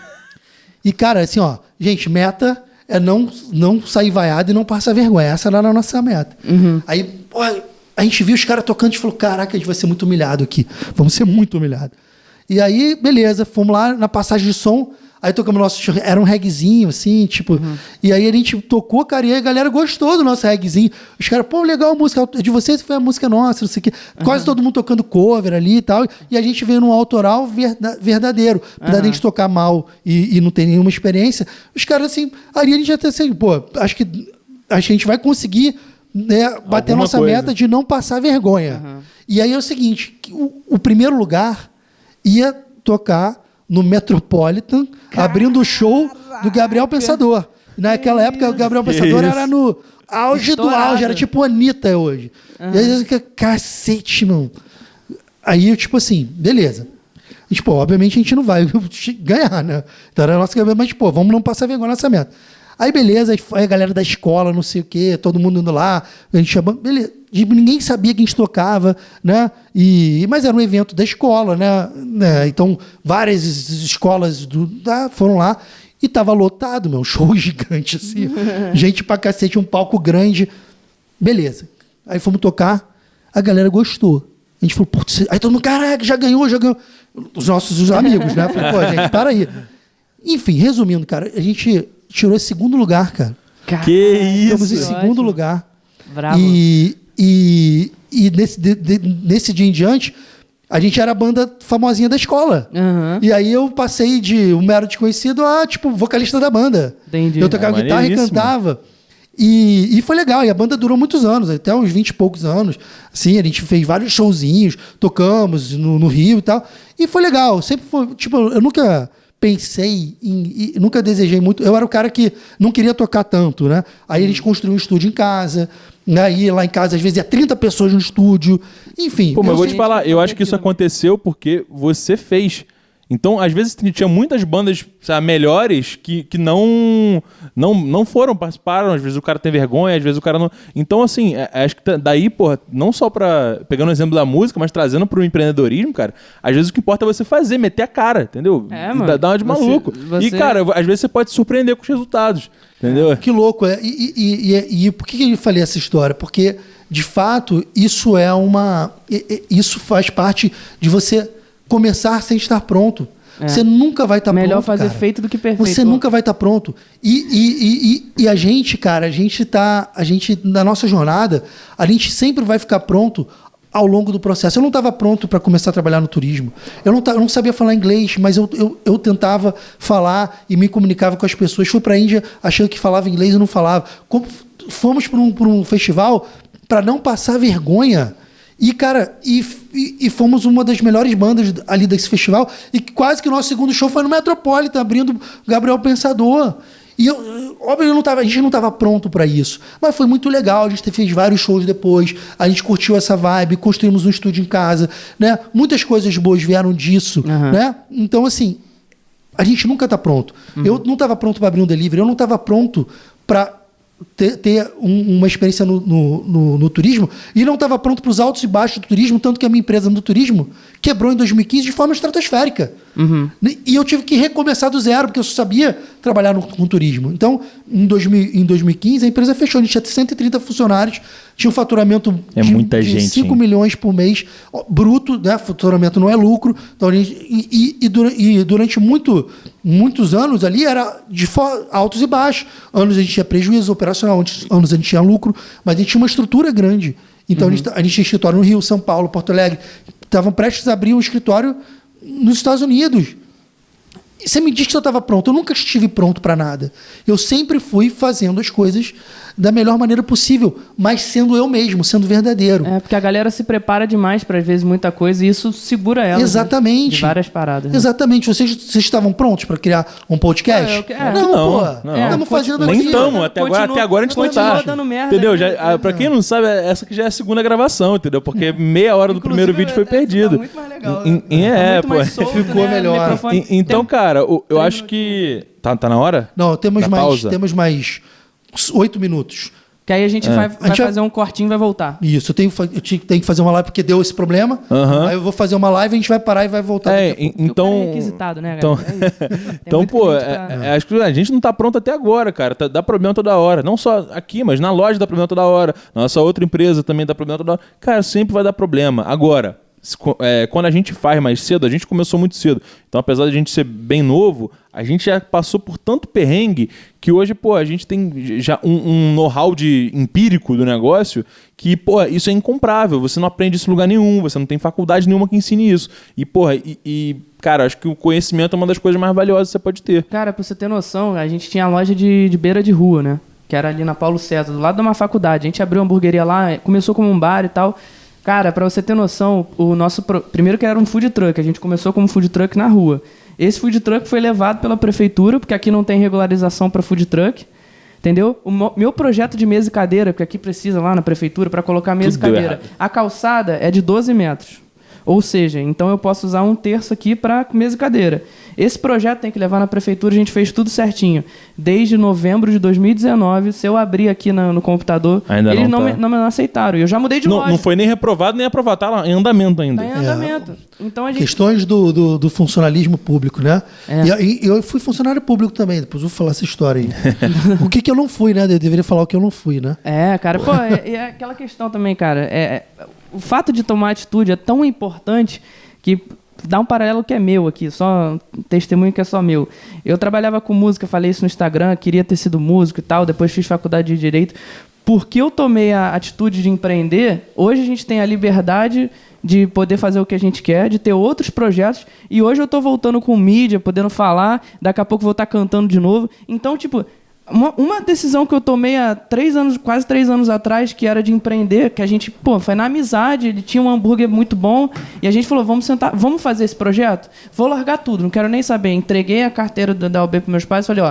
E, cara, assim, ó, gente, meta é não sair vaiado e não passar vergonha. Essa era a nossa meta. Aí, pô, a gente viu os caras tocando e falou, caraca, a gente vai ser muito humilhado aqui. Vamos ser muito humilhados. E aí, beleza, fomos lá na passagem de som. Aí tocamos nosso... Era um reggaezinho, assim, tipo... E aí a gente tocou, cara, e aí a galera gostou do nosso reggaezinho. Os caras, pô, legal a música de vocês, foi a música nossa, não sei o quê. Quase todo mundo tocando cover ali e tal. E a gente veio num autoral verdadeiro. Apesar de a gente tocar mal e não ter nenhuma experiência, os caras, assim... Aí a gente até assim, pô, acho que a gente vai conseguir, né, bater a nossa meta de não passar vergonha. E aí é o seguinte, o primeiro lugar ia tocar no Metropolitan, abrindo o show do Gabriel Pensador. Naquela época, o Gabriel Pensador era no auge do auge, era tipo a Anitta hoje. E aí, cacete, mano. Aí, tipo assim, beleza. E, tipo, obviamente a gente não vai ganhar, né? Então era a nossa cabeça, mas, pô, vamos não passar vergonha nessa meta. Aí, beleza, aí a galera da escola, não sei o quê, todo mundo indo lá, a gente chamando, beleza. Ninguém sabia que a gente tocava, né? Mas era um evento da escola, né? Então, várias escolas foram lá e tava lotado, meu, show gigante, assim. Gente pra cacete, um palco grande. Beleza. Aí fomos tocar, a galera gostou. A gente falou, putz, aí todo mundo, caraca, já ganhou. Os nossos amigos, né? Falei, pô, gente, para aí. Enfim, resumindo, cara, a gente tirou esse segundo lugar, cara. Que isso! Ficamos em segundo lugar. Bravo. E nesse dia em diante, a gente era a banda famosinha da escola. E aí eu passei de um mero desconhecido a, tipo, vocalista da banda. Entendi. Eu tocava guitarra e cantava. E foi legal. E a banda durou muitos anos, até uns 20 e poucos anos. Assim, a gente fez vários showzinhos, tocamos no Rio e tal. E foi legal. Sempre foi, tipo, eu nunca pensei nunca desejei muito. Eu era o cara que não queria tocar tanto, né? Aí a gente construiu um estúdio em casa, né? E lá em casa, às vezes, ia 30 pessoas no estúdio. Enfim. Pô, mas eu vou te falar, eu acho que isso aconteceu porque você fez. Então, às vezes, tinha muitas bandas, sabe, melhores que não participaram. Às vezes o cara tem vergonha, às vezes o cara não... Então, assim, acho que daí, porra, não só pegando o exemplo da música, mas trazendo pro empreendedorismo, cara, às vezes o que importa é você fazer, meter a cara, entendeu? Mano. Dar uma de maluco. E, cara, às vezes você pode se surpreender com os resultados, entendeu? Que louco. E por que eu falei essa história? Porque, de fato, isso isso faz parte de você começar sem estar pronto. Você nunca vai estar pronto, Melhor fazer cara. feito do que perfeito. Você nunca vai estar pronto. E a gente, cara, a gente, na nossa jornada, a gente sempre vai ficar pronto ao longo do processo. Eu não estava pronto para começar a trabalhar no turismo. Eu não sabia falar inglês, mas eu tentava falar e me comunicava com as pessoas. Fui para a Índia achando que falava inglês e não falava. Fomos para um festival para não passar vergonha. E, cara, e fomos uma das melhores bandas ali desse festival. E quase que o nosso segundo show foi no Metropolitan, abrindo Gabriel Pensador. E óbvio, a gente não estava pronto para isso. Mas foi muito legal. A gente fez vários shows depois. A gente curtiu essa vibe, construímos um estúdio em casa, né? Muitas coisas boas vieram disso, né? Então, assim, a gente nunca está pronto. Eu não estava pronto para abrir um delivery. Eu não estava pronto para ter uma experiência no turismo, e não estava pronto para os altos e baixos do turismo, tanto que a minha empresa no turismo quebrou em 2015 de forma estratosférica. E eu tive que recomeçar do zero, porque eu só sabia trabalhar com turismo. Então, em 2015, a empresa fechou. A gente tinha 130 funcionários, tinha um faturamento de 5 milhões por mês, bruto, né? Faturamento não é lucro. Então, durante muitos anos ali era de altos e baixos. Anos a gente tinha prejuízo operacional, anos a gente tinha lucro, mas a gente tinha uma estrutura grande. Então, a gente tinha escritório no Rio, São Paulo, Porto Alegre. Estavam prestes a abrir um escritório nos Estados Unidos. E você me diz que eu estava pronto. Eu nunca estive pronto para nada. Eu sempre fui fazendo as coisas da melhor maneira possível, mas sendo eu mesmo, sendo verdadeiro. Porque a galera se prepara demais para, às vezes, muita coisa, e isso segura ela. Exatamente. De várias paradas. Né? Exatamente. Vocês estavam prontos para criar um podcast? Não. Estamos fazendo aqui. Nem estamos. Até agora a gente não está. Entendeu? Para quem não sabe, essa que já é a segunda gravação, entendeu? Porque meia hora do primeiro vídeo foi perdido. Tá muito mais legal. Ficou melhor. Então, cara, eu acho que... Tá na hora? Não, temos mais 8 minutos. Que aí a gente vai fazer um cortinho e vai voltar. Isso, eu tenho que fazer uma live porque deu esse problema. Aí eu vou fazer uma live, a gente vai parar e vai voltar. Então, é requisitado, né, galera? Então pô, acho que a gente não tá pronto até agora, cara. Dá problema toda hora. Não só aqui, mas na loja dá problema toda hora. Na nossa outra empresa também dá problema toda hora. Cara, sempre vai dar problema. Agora, quando a gente faz mais cedo, a gente começou muito cedo. Então, apesar de a gente ser bem novo, a gente já passou por tanto perrengue que hoje, pô, a gente tem já um know-how empírico do negócio que, pô, isso é incomparável. Você não aprende isso em lugar nenhum, você não tem faculdade nenhuma que ensine isso. E, porra, cara, acho que o conhecimento é uma das coisas mais valiosas que você pode ter. Cara, pra você ter noção, a gente tinha a loja de beira de rua, né? Que era ali na Paulo César, do lado de uma faculdade. A gente abriu uma hamburgueria lá, começou como um bar e tal. Cara, pra você ter noção, primeiro que era um food truck, a gente começou como food truck na rua. Esse food truck foi levado pela prefeitura, porque aqui não tem regularização para food truck, entendeu? O meu projeto de mesa e cadeira, porque aqui precisa lá na prefeitura para colocar mesa e cadeira, a calçada é de 12 metros. Ou seja, então eu posso usar 1/3 aqui para mesa e cadeira. Esse projeto tem que levar na prefeitura, a gente fez tudo certinho. Desde novembro de 2019, se eu abrir aqui no computador, eles não aceitaram. Eu já mudei de loja. Não foi nem reprovado, nem aprovado. Tá lá, em andamento ainda. Tá em andamento. Então, questões do funcionalismo público, né? E eu fui funcionário público também, depois eu vou falar essa história aí. O que eu não fui, né? Eu deveria falar o que eu não fui, né? Cara, pô, é aquela questão também, cara. O fato de tomar atitude é tão importante que dá um paralelo que é meu aqui, só um testemunho que é só meu. Eu trabalhava com música, falei isso no Instagram, queria ter sido músico e tal, depois fiz faculdade de Direito. Porque eu tomei a atitude de empreender, hoje a gente tem a liberdade de poder fazer o que a gente quer, de ter outros projetos, e hoje eu estou voltando com mídia, podendo falar, daqui a pouco vou estar cantando de novo. Então, tipo... Uma decisão que eu tomei há quase 3 anos atrás, que era de empreender, que a gente, foi na amizade, ele tinha um hambúrguer muito bom, e a gente falou, vamos sentar, vamos fazer esse projeto? Vou largar tudo, não quero nem saber. Entreguei a carteira da UB para meus pais e falei,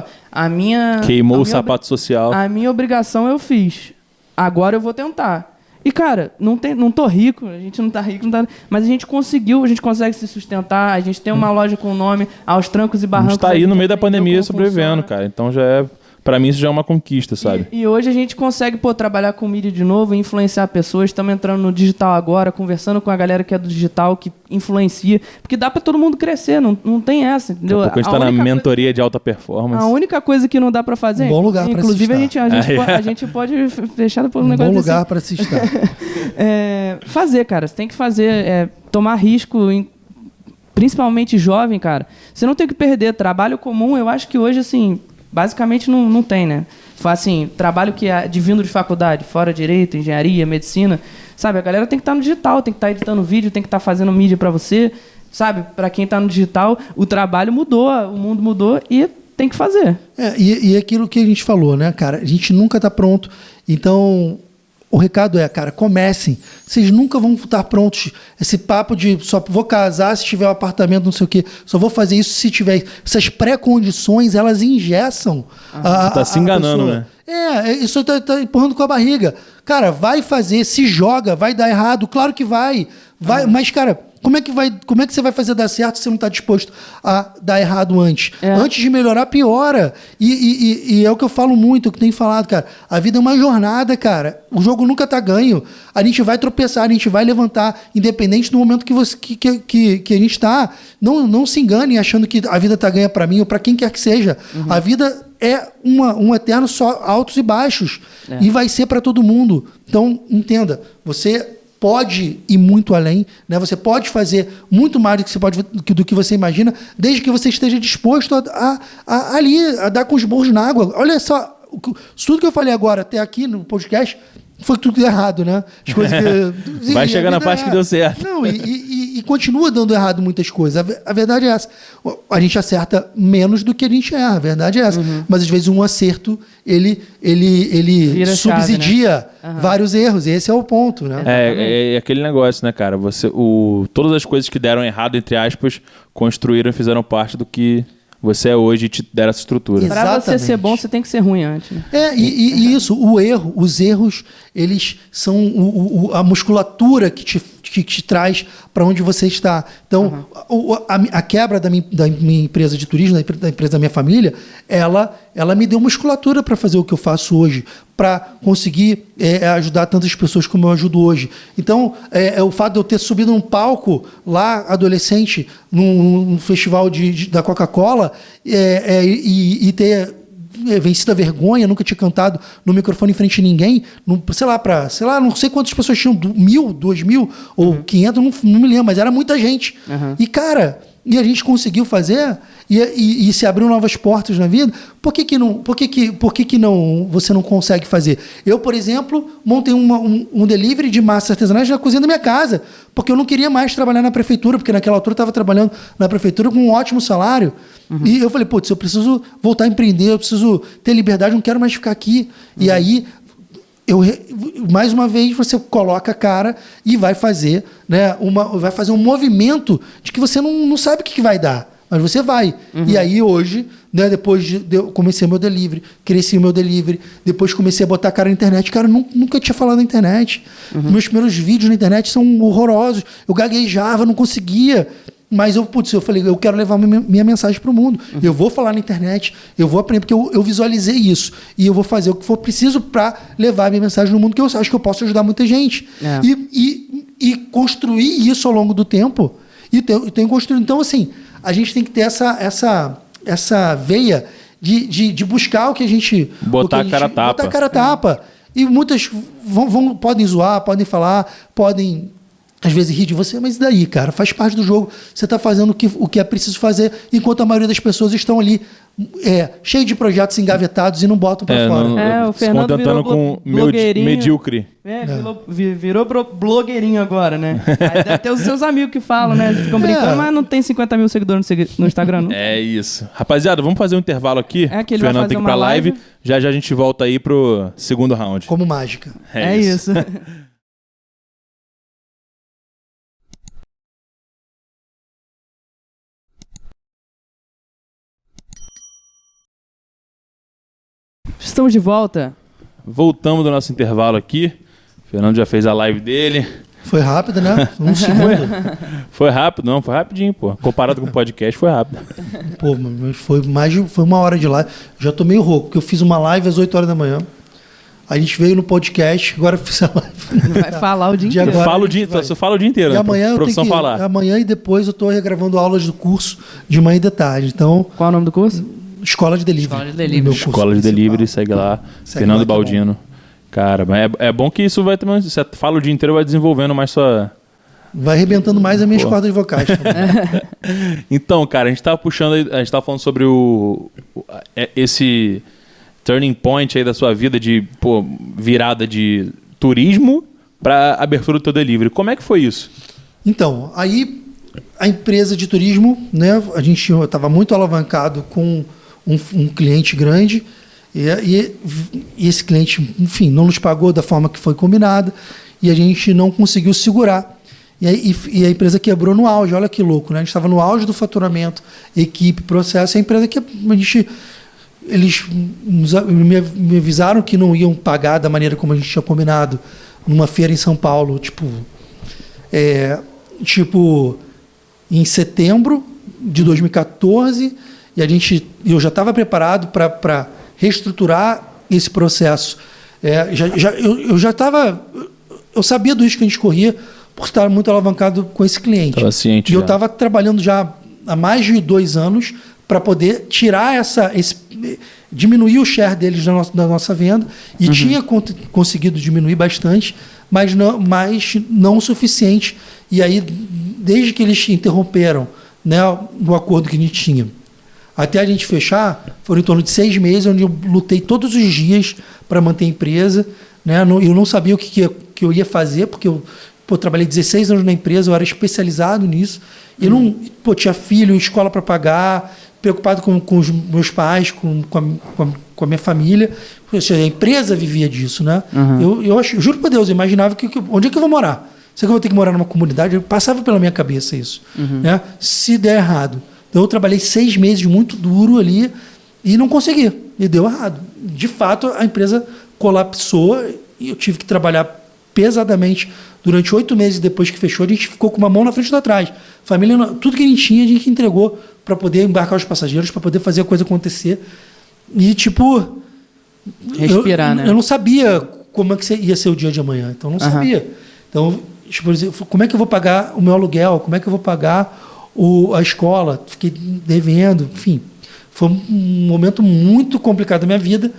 queimou o sapato social. A minha obrigação eu fiz. Agora eu vou tentar. E, cara, não tô rico, a gente não tá rico, mas a gente consegue se sustentar, a gente tem uma loja com nome, aos trancos e barrancos. A gente tá aí no meio da pandemia sobrevivendo, cara, então já é... Pra mim isso já é uma conquista, sabe? E hoje a gente consegue, trabalhar com mídia de novo, influenciar pessoas. Estamos entrando no digital agora, conversando com a galera que é do digital, que influencia. Porque dá pra todo mundo crescer, não tem essa, entendeu? Daqui a pouco a gente tá na mentoria de alta performance. A única coisa que não dá pra fazer... Bom lugar pra inclusive, a gente pode fechar por um negócio bom lugar pra se estar. Fazer, cara. Você tem que fazer, tomar risco... principalmente jovem, cara, você não tem o que perder. Trabalho comum, eu acho que hoje, assim, basicamente não tem, né? Assim, trabalho que é de vindo de faculdade, fora direito, engenharia, medicina, sabe? A galera tem que estar no digital, tem que estar editando vídeo, tem que estar fazendo mídia pra você, sabe? Pra quem tá no digital, o trabalho mudou, o mundo mudou e tem que fazer. E aquilo que a gente falou, né, cara? A gente nunca tá pronto. Então, o recado é, cara, comecem. Vocês nunca vão estar prontos. Esse papo de só vou casar se tiver um apartamento, não sei o quê. Só vou fazer isso se tiver. Essas pré-condições, elas engessam. Você tá se enganando, né? Isso tá empurrando com a barriga. Cara, vai fazer, se joga, vai dar errado. Claro que vai. Mas, cara, como é que você vai fazer dar certo se você não está disposto a dar errado antes? Antes de melhorar, piora. E é o que eu falo muito, o que tenho falado, cara. A vida é uma jornada, cara. O jogo nunca tá ganho. A gente vai tropeçar, a gente vai levantar, independente do momento que a gente está. Não se engane achando que a vida tá ganha para mim ou para quem quer que seja. A vida é um eterno só altos e baixos. E vai ser para todo mundo. Então, entenda, você pode ir muito além, né? Você pode fazer muito mais do que você imagina, desde que você esteja disposto a dar com os burros na água. Olha só, tudo que eu falei agora até aqui no podcast foi tudo errado, né? As coisas que, vai chegar na parte que deu certo. Não, e continua dando errado muitas coisas. A verdade é essa. A gente acerta menos do que a gente erra. A verdade é essa. Mas às vezes um acerto ele subsidia chave, né? Vários erros. E esse é o ponto, né? É aquele negócio, né, cara? Todas as coisas que deram errado, entre aspas, construíram e fizeram parte do que você é hoje e te deram essa estrutura. Para você ser bom, você tem que ser ruim antes. Né? Isso, os erros, eles são a musculatura que te traz para onde você está. Então, a quebra da minha empresa de turismo, da empresa da minha família, ela me deu musculatura para fazer o que eu faço hoje, para conseguir ajudar tantas pessoas como eu ajudo hoje. Então, o fato de eu ter subido num palco lá, adolescente, num festival da Coca-Cola, e ter vencido a vergonha, nunca tinha cantado no microfone em frente a ninguém, não sei quantas pessoas tinham, 1.000, 2.000 ou 500, não me lembro, mas era muita gente. E, cara, a gente conseguiu fazer e se abriu novas portas na vida. Por que não você não consegue fazer? Eu, por exemplo, montei um delivery de massas artesanais na cozinha da minha casa, porque eu não queria mais trabalhar na prefeitura, porque naquela altura eu estava trabalhando na prefeitura com um ótimo salário. E eu falei, putz, eu preciso voltar a empreender, eu preciso ter liberdade, não quero mais ficar aqui. E aí, mais uma vez, você coloca a cara e vai fazer, né, vai fazer um movimento de que você não sabe o que vai dar, mas você vai. E aí hoje, né, depois eu comecei meu delivery, cresci o meu delivery, depois comecei a botar a cara na internet. Cara, nunca tinha falado na internet. Meus primeiros vídeos na internet são horrorosos. Eu gaguejava, não conseguia. Mas eu falei, eu quero levar minha mensagem para o mundo. Eu vou falar na internet, eu vou aprender, porque eu visualizei isso. E eu vou fazer o que for preciso para levar a minha mensagem no mundo, que eu acho que eu posso ajudar muita gente. E construir isso ao longo do tempo. E tenho construído. Então, assim, a gente tem que ter essa veia de buscar o que a gente... Botar a cara a tapa. Botar a cara a tapa. E muitas podem zoar, podem falar, podem... às vezes rir de você, mas e daí, cara? Faz parte do jogo. Você está fazendo o que é preciso fazer, enquanto a maioria das pessoas estão ali cheio de projetos engavetados e não botam para fora. O Fernando virou com blogueirinho. Medíocre. Virou blogueirinho agora, né? Aí deve ter os seus amigos que falam, né? Ficam brincando, mas não tem 50 mil seguidores no Instagram, não. É isso. Rapaziada, vamos fazer um intervalo aqui. Que ele o Fernando vai fazer tem que ir pra live. Já a gente volta aí pro segundo round. Como mágica. É isso. Estamos de volta. Voltamos do nosso intervalo aqui. O Fernando já fez a live dele. Foi rápido, né? Um segundo. Foi rápido, não. Foi rapidinho, pô. Comparado com o podcast, foi rápido. Pô, mas foi 1 hora de live. Já tô meio rouco, porque eu fiz uma live às 8 horas da manhã. A gente veio no podcast, agora fiz a live. Vai falar o dia inteiro. Você fala o dia inteiro, e né? Amanhã eu tenho que falar. Amanhã e depois eu tô regravando aulas do curso de manhã e de tarde. Então, qual é o nome do curso? Escola de Delivery. Escola de Delivery, segue lá. Fernando Baldino. Cara, mas é bom que isso vai também. Você fala o dia inteiro, vai desenvolvendo mais Vai arrebentando mais as minhas cordas vocais. Então, cara, a gente tava falando sobre esse turning point aí da sua vida de virada de turismo para abertura do teu delivery. Como é que foi isso? Então, aí a empresa de turismo, né, a gente estava muito alavancado com um cliente grande e esse cliente, enfim, não nos pagou da forma que foi combinada e a gente não conseguiu segurar. E a empresa quebrou no auge, olha que louco, né? A gente estava no auge do faturamento, equipe, processo, e a empresa que eles me avisaram que não iam pagar da maneira como a gente tinha combinado numa feira em São Paulo, em setembro de 2014, e eu já estava preparado para reestruturar esse processo. Eu sabia do risco que a gente corria por estar muito alavancado com esse cliente. Tava ciente, e eu estava trabalhando já há mais de 2 anos para poder tirar diminuir o share deles da nossa venda, e tinha conseguido diminuir bastante, mas não o suficiente. E aí, desde que eles interromperam, né, o acordo que a gente tinha, até a gente fechar, foram em torno de 6 meses, onde eu lutei todos os dias para manter a empresa. Né? Eu não sabia o que eu ia fazer, porque eu trabalhei 16 anos na empresa, eu era especializado nisso. E tinha filho, escola para pagar, preocupado com os meus pais, com a minha família. Poxa, a empresa vivia disso, né? Eu juro por Deus, eu imaginava onde é que eu vou morar? Será que eu vou ter que morar numa comunidade? Passava pela minha cabeça isso. Né? Se der errado. Então eu trabalhei 6 meses muito duro ali e não consegui. E deu errado. De fato, a empresa colapsou e eu tive que trabalhar pesadamente durante 8 meses depois que fechou. A gente ficou com uma mão na frente e outra atrás. Família, tudo que a gente entregou para poder embarcar os passageiros, para poder fazer a coisa acontecer. E, respirar, né? Eu não sabia como é que ia ser o dia de amanhã. Então, não sabia. Então, como é que eu vou pagar o meu aluguel? Como é que eu vou pagar a escola? Fiquei devendo, enfim. Foi um momento muito complicado da minha vida,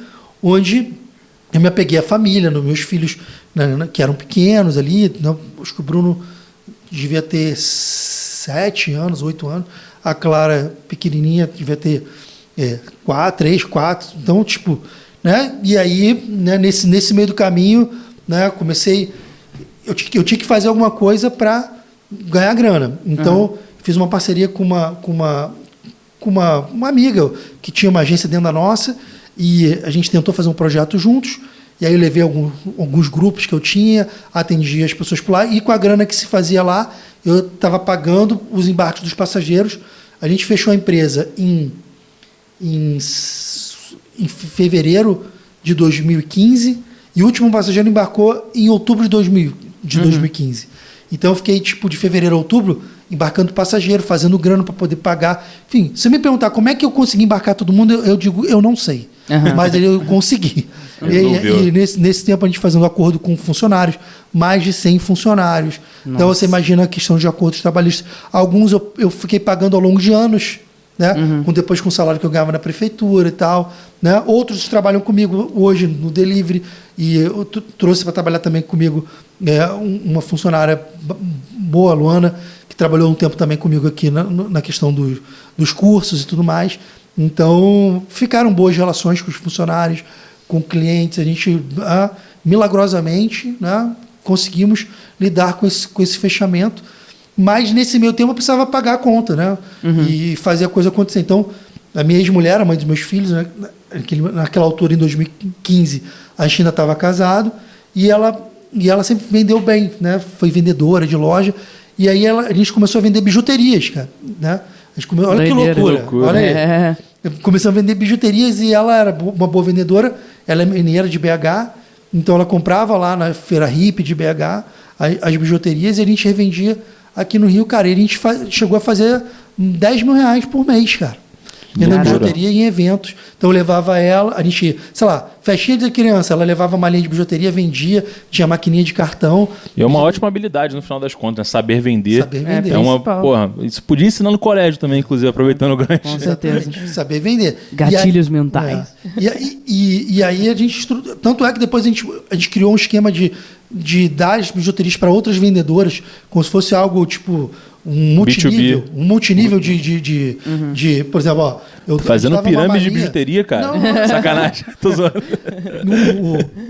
onde eu me apeguei à família, nos meus filhos, né, que eram pequenos ali. Acho que o Bruno devia ter 7 anos, 8 anos. A Clara, pequenininha, devia ter 3, 4. Então, né? E aí, né, nesse meio do caminho, né, comecei... Eu tinha que fazer alguma coisa para ganhar grana. Então, fiz uma parceria com uma amiga que tinha uma agência dentro da nossa, e a gente tentou fazer um projeto juntos. E aí eu levei alguns grupos que eu tinha, atendia as pessoas por lá, e com a grana que se fazia lá, eu estava pagando os embarques dos passageiros. A gente fechou a empresa em fevereiro de 2015, e o último passageiro embarcou em outubro de 2015. Então eu fiquei de fevereiro a outubro embarcando passageiro, fazendo grana para poder pagar. Enfim, se me perguntar como é que eu consegui embarcar todo mundo, eu digo, eu não sei. Mas eu consegui. E nesse tempo a gente fazendo acordo com funcionários, mais de 100 funcionários. Nossa. Então você imagina a questão de acordos trabalhistas. Alguns eu fiquei pagando ao longo de anos, né? Depois com o salário que eu ganhava na prefeitura e tal. Né? Outros trabalham comigo hoje no delivery, e eu trouxe para trabalhar também comigo uma funcionária boa, Luana, que trabalhou um tempo também comigo aqui na questão dos cursos e tudo mais. Então, ficaram boas relações com os funcionários, com clientes. A gente, milagrosamente, né, conseguimos lidar com esse fechamento. Mas, nesse meio tempo, eu precisava pagar a conta, né? E fazer a coisa acontecer. Então, a minha ex-mulher, a mãe dos meus filhos, né, naquela altura, em 2015, a gente ainda estava casado, e ela sempre vendeu bem, né? Foi vendedora de loja. E aí a gente começou a vender bijuterias, cara, né? Olha que loucura. Olha aí. Começamos a vender bijuterias, e ela era uma boa vendedora. Ela é mineira de BH, então ela comprava lá na Feira Hippie de BH as bijuterias, e a gente revendia aqui no Rio, cara. E a gente chegou a fazer R$10 mil por mês, cara. vendendo Loucura. bijuteria em eventos. Então eu levava ela, a gente, sei lá, festinha de criança, ela levava uma linha de bijuteria, vendia, tinha maquininha de cartão. E é uma ótima habilidade no final das contas, né? Saber vender. Saber vender. É uma, Principal. porra, isso podia ensinar no colégio também, inclusive, aproveitando o gancho. Com certeza. Saber vender. Gatilhos E aí- mentais. E aí a gente... Tanto é que depois a gente criou um esquema de dar as bijuterias para outras vendedoras, como se fosse algo tipo um multinível. B2B. Um multinível de por exemplo, ó... Eu Fazendo dava uma pirâmide de malinha. bijuteria, cara. Não. Sacanagem. Tô zoando.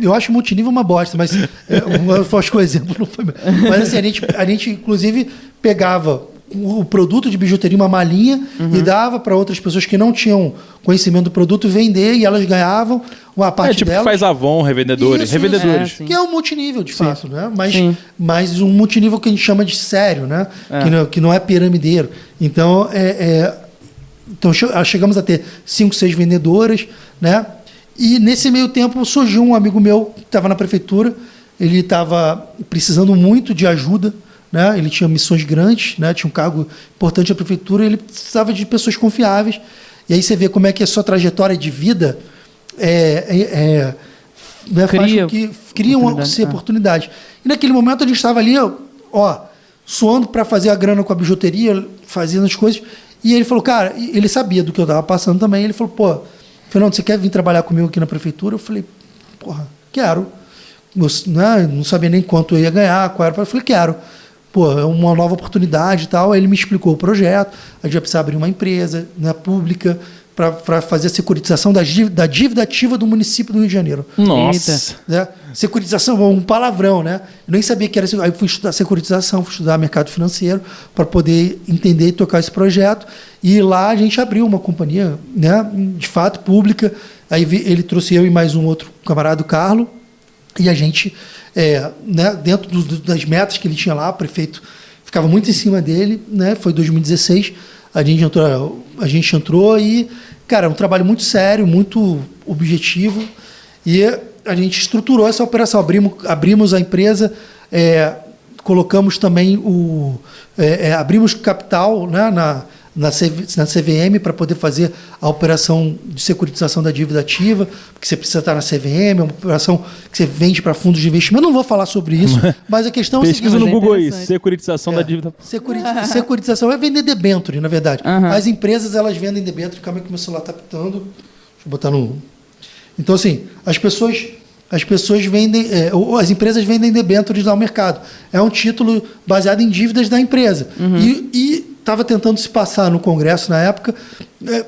Eu acho multinível uma bosta, mas eu acho que o exemplo não foi. Mas assim, a gente inclusive pegava o produto de bijuteria, uma malinha, e dava para outras pessoas que não tinham conhecimento do produto vender, e elas ganhavam uma parte É tipo que delas. faz Avon, revendedores. Isso, revendedores. Sim. Que é um multinível, de fato, né? Sim. Mas um multinível que a gente chama de sério, né? Que não é piramideiro. Então, então chegamos a ter 5, 6 vendedoras, né? E nesse meio tempo surgiu um amigo meu que estava na prefeitura, ele estava precisando muito de ajuda, né? Ele tinha missões grandes, né? Tinha um cargo importante na prefeitura, e ele precisava de pessoas confiáveis. E aí você vê como é que a sua trajetória de vida né, faz com que criam oportunidades. E naquele momento a gente estava ali, ó, suando para fazer a grana com a bijuteria, fazendo as coisas. E ele falou, cara, ele sabia do que eu estava passando também. Ele falou, pô, Fernando, você quer vir trabalhar comigo aqui na prefeitura? Eu falei, porra, quero. Eu, né, não sabia nem quanto eu ia ganhar, qual era. Eu falei, quero. Pô, é uma nova oportunidade e tal. Aí ele me explicou o projeto. A gente vai precisar abrir uma empresa, né, pública para fazer a securitização da dívida ativa do município do Rio de Janeiro. Nossa. Né? Securitização, um palavrão, né? Eu nem sabia que era. Aí fui estudar securitização, fui estudar mercado financeiro para poder entender e tocar esse projeto. E lá a gente abriu uma companhia, né, de fato, pública. Aí ele trouxe eu e mais um outro camarada, o Carlos, e a gente, né, dentro das metas que ele tinha lá, o prefeito ficava muito em cima dele, né? Foi 2016, a gente entrou e, cara, um trabalho muito sério, muito objetivo, e a gente estruturou essa operação, abrimos a empresa, colocamos também abrimos capital, né, na CVM para poder fazer a operação de securitização da dívida ativa, porque você precisa estar na CVM, é uma operação que você vende para fundos de investimento. Eu não vou falar sobre isso, mas a questão é a Pesquisa seguinte... no Google aí, interessante. securitização da dívida. Securitização é vender debênture, na verdade. Aham. As empresas, elas vendem debênture. Calma aí que meu celular está pitando. Deixa eu botar no... Então, assim, as pessoas vendem... as empresas vendem debêntures ao mercado. É um título baseado em dívidas da empresa. E estava tentando se passar no Congresso, na época,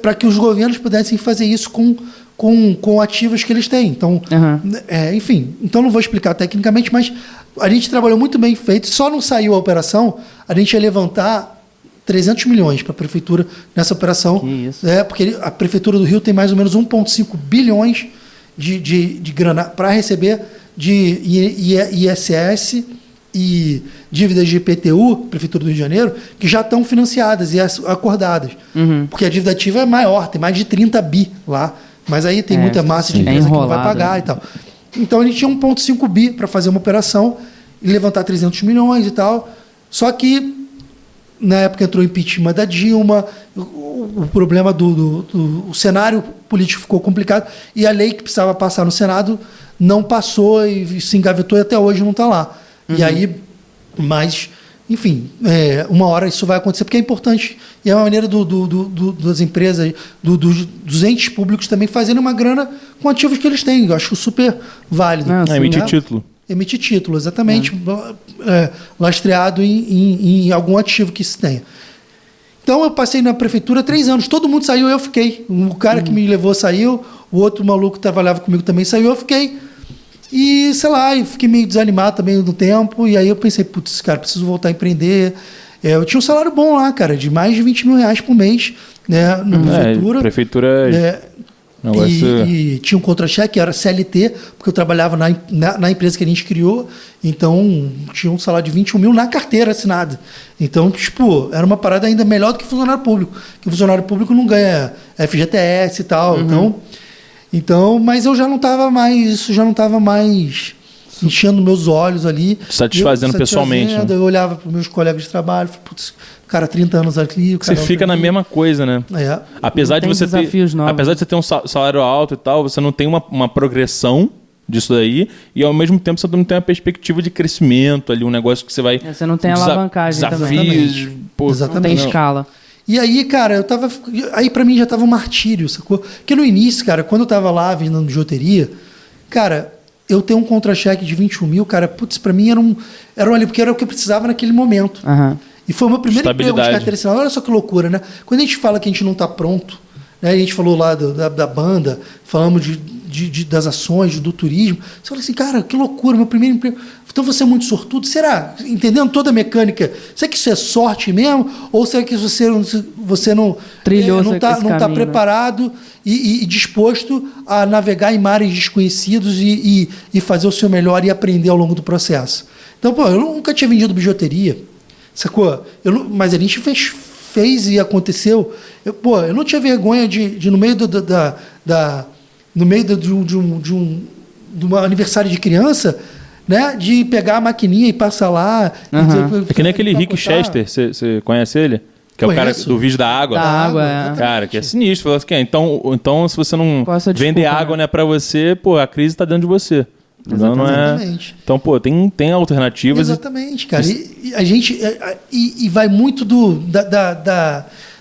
para que os governos pudessem fazer isso com ativos que eles têm. Então, enfim, então não vou explicar tecnicamente, mas a gente trabalhou muito bem feito. Só não saiu a operação, a gente ia levantar 300 milhões para a prefeitura nessa operação. Que isso. Porque a prefeitura do Rio tem mais ou menos 1,5 bilhões de grana para receber de ISS e dívidas de IPTU, Prefeitura do Rio de Janeiro, que já estão financiadas e acordadas. Porque a dívida ativa é maior, tem mais de 30 bi lá. Mas aí tem muita massa de empresa que não vai enrolado, pagar, né? e tal. Então a gente tinha 1,5 bi para fazer uma operação e levantar 300 milhões e tal. Só que na época entrou o impeachment da Dilma, o problema o cenário político ficou complicado e a lei que precisava passar no Senado não passou e se engavetou e até hoje não está lá. E aí, mas, enfim, uma hora isso vai acontecer, porque é importante. E é uma maneira das empresas, dos entes públicos também fazerem uma grana com ativos que eles têm. Eu acho super válido. Não, sim, emitir né? título. Emitir título, exatamente. Lastreado em algum ativo que se tenha. Então eu passei na prefeitura 3 anos. Todo mundo saiu, eu fiquei. O cara que me levou saiu, o outro maluco que trabalhava comigo também saiu, eu fiquei. E, sei lá, eu fiquei meio desanimado também no tempo. E aí eu pensei, putz, cara, preciso voltar a empreender. Eu tinha um salário bom lá, cara, de mais de 20 mil reais por mês, né, na prefeitura. Prefeitura... negócio... E tinha um contra-cheque, era CLT, porque eu trabalhava na empresa que a gente criou, então tinha um salário de 21 mil na carteira assinada. Então, tipo, era uma parada ainda melhor do que funcionário público, porque funcionário público não ganha FGTS e tal. Então, mas eu já não estava mais... Isso já não estava mais... enchendo meus olhos ali. Satisfazendo pessoalmente. Né? Eu olhava para meus colegas de trabalho, falei, putz, cara, 30 anos aqui. O cara você fica na mesma coisa, né? É. Apesar de você ter um salário alto e tal, você não tem uma progressão disso daí, e ao mesmo tempo você não tem uma perspectiva de crescimento ali, um negócio que você vai... Você não tem alavancagem desafios, também. Exatamente. Não tem escala. E aí, cara, aí pra mim já tava um martírio, sacou? Porque no início, cara, quando eu tava lá vendendo bijuteria, cara, eu ter um contra-cheque de 21 mil, cara, putz, pra mim era ali, porque era o que eu precisava naquele momento. E foi o meu primeiro emprego de carteira assinada. Olha só que loucura, né? Quando a gente fala que a gente não tá pronto, né? A gente falou lá da banda, falamos das ações, do turismo. Você fala assim, cara, que loucura, meu primeiro emprego. Então você é muito sortudo. Será? Entendendo toda a mecânica, será que isso é sorte mesmo? Ou será que você não está preparado e disposto a navegar em mares desconhecidos e fazer o seu melhor e aprender ao longo do processo? Então, pô, eu nunca tinha vendido bijuteria, sacou? Mas a gente fez e aconteceu. Eu não tinha vergonha de no meio no meio de um aniversário de criança, né, de pegar a maquininha e passar lá. É que nem aquele Rick Chester, você conhece ele? Que é o cara do vídeo da água. Cara, que é sinistro. Falou assim, então, se você não vender água, né, pra você, pô, a crise tá dentro de você. Então, não é... Então, pô, tem alternativas. Exatamente, cara. E a gente... E vai muito